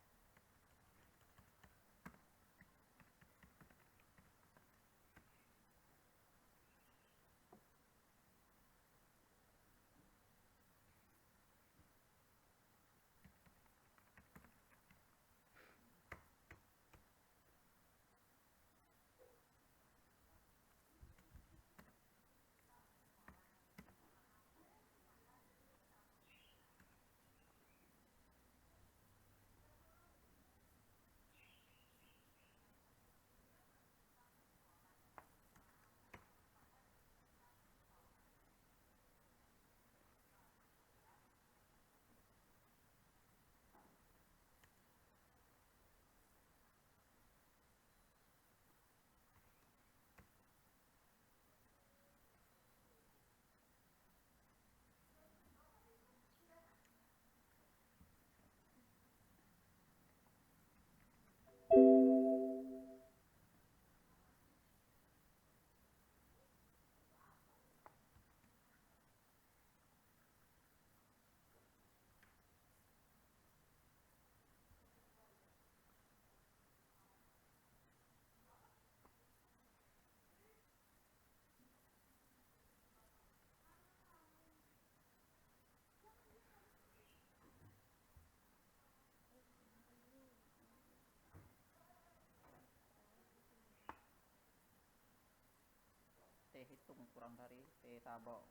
Hitung kurang dari tabok.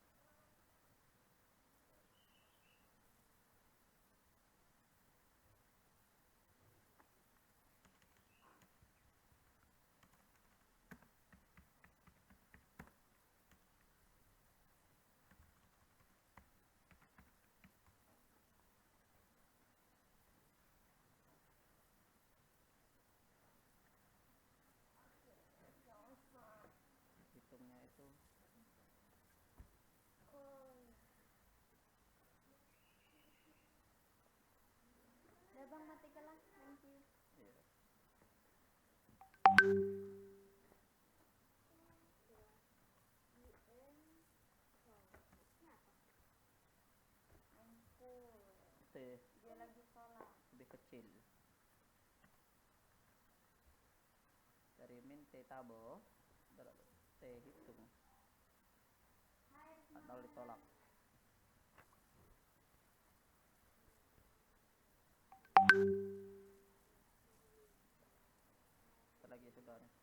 Hitungnya itu Udah bang, matikan lah. Thank you. iya. T Dia lagi sholat. lebih kecil dari min T tabo T hitung atau ditolak. Lagi sudah nih.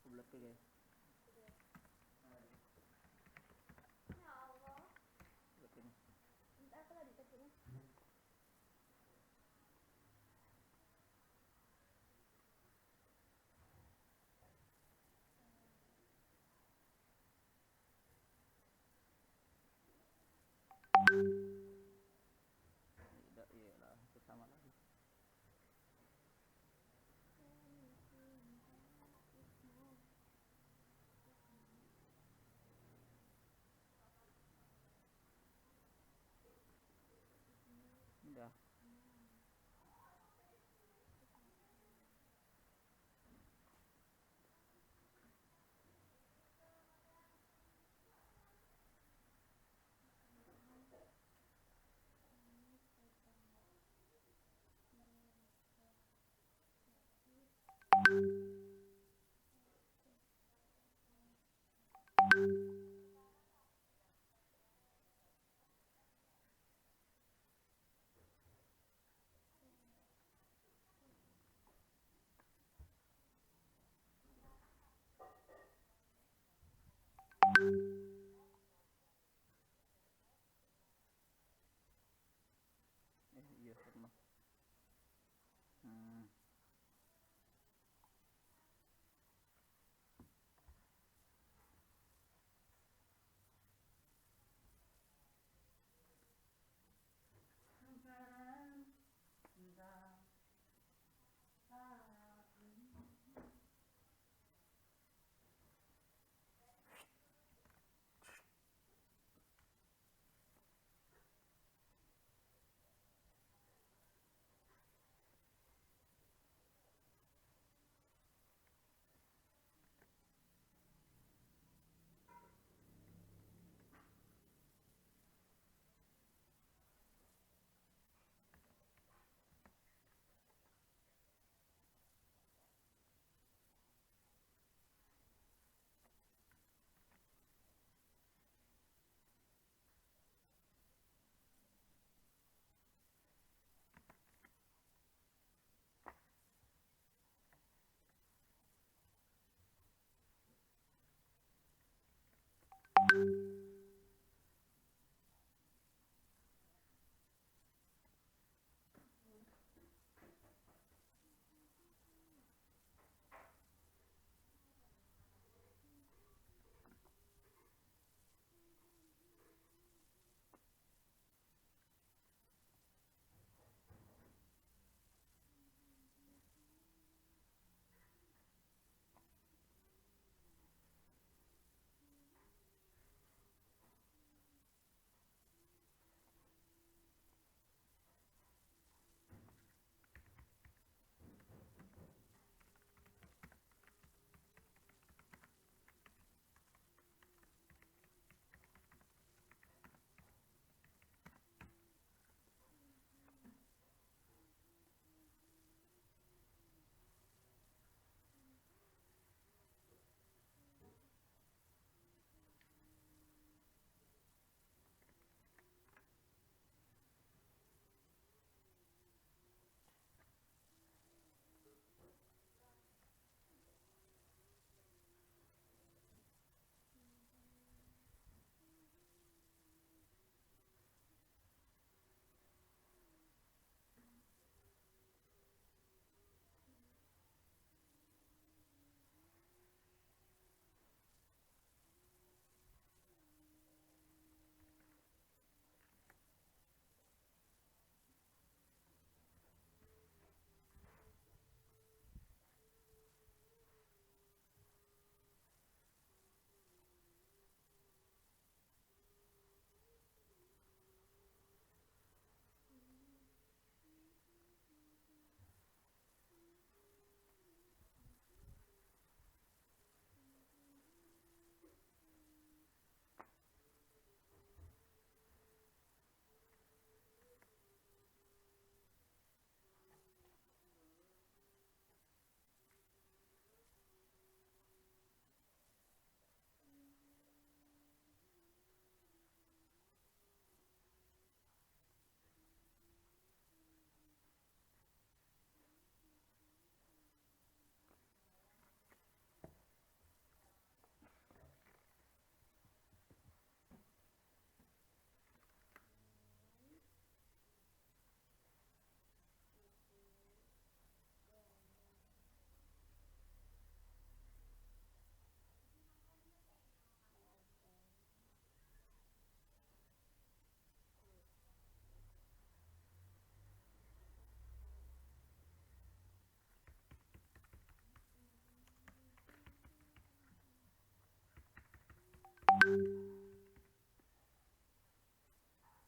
Bulat tuh guys.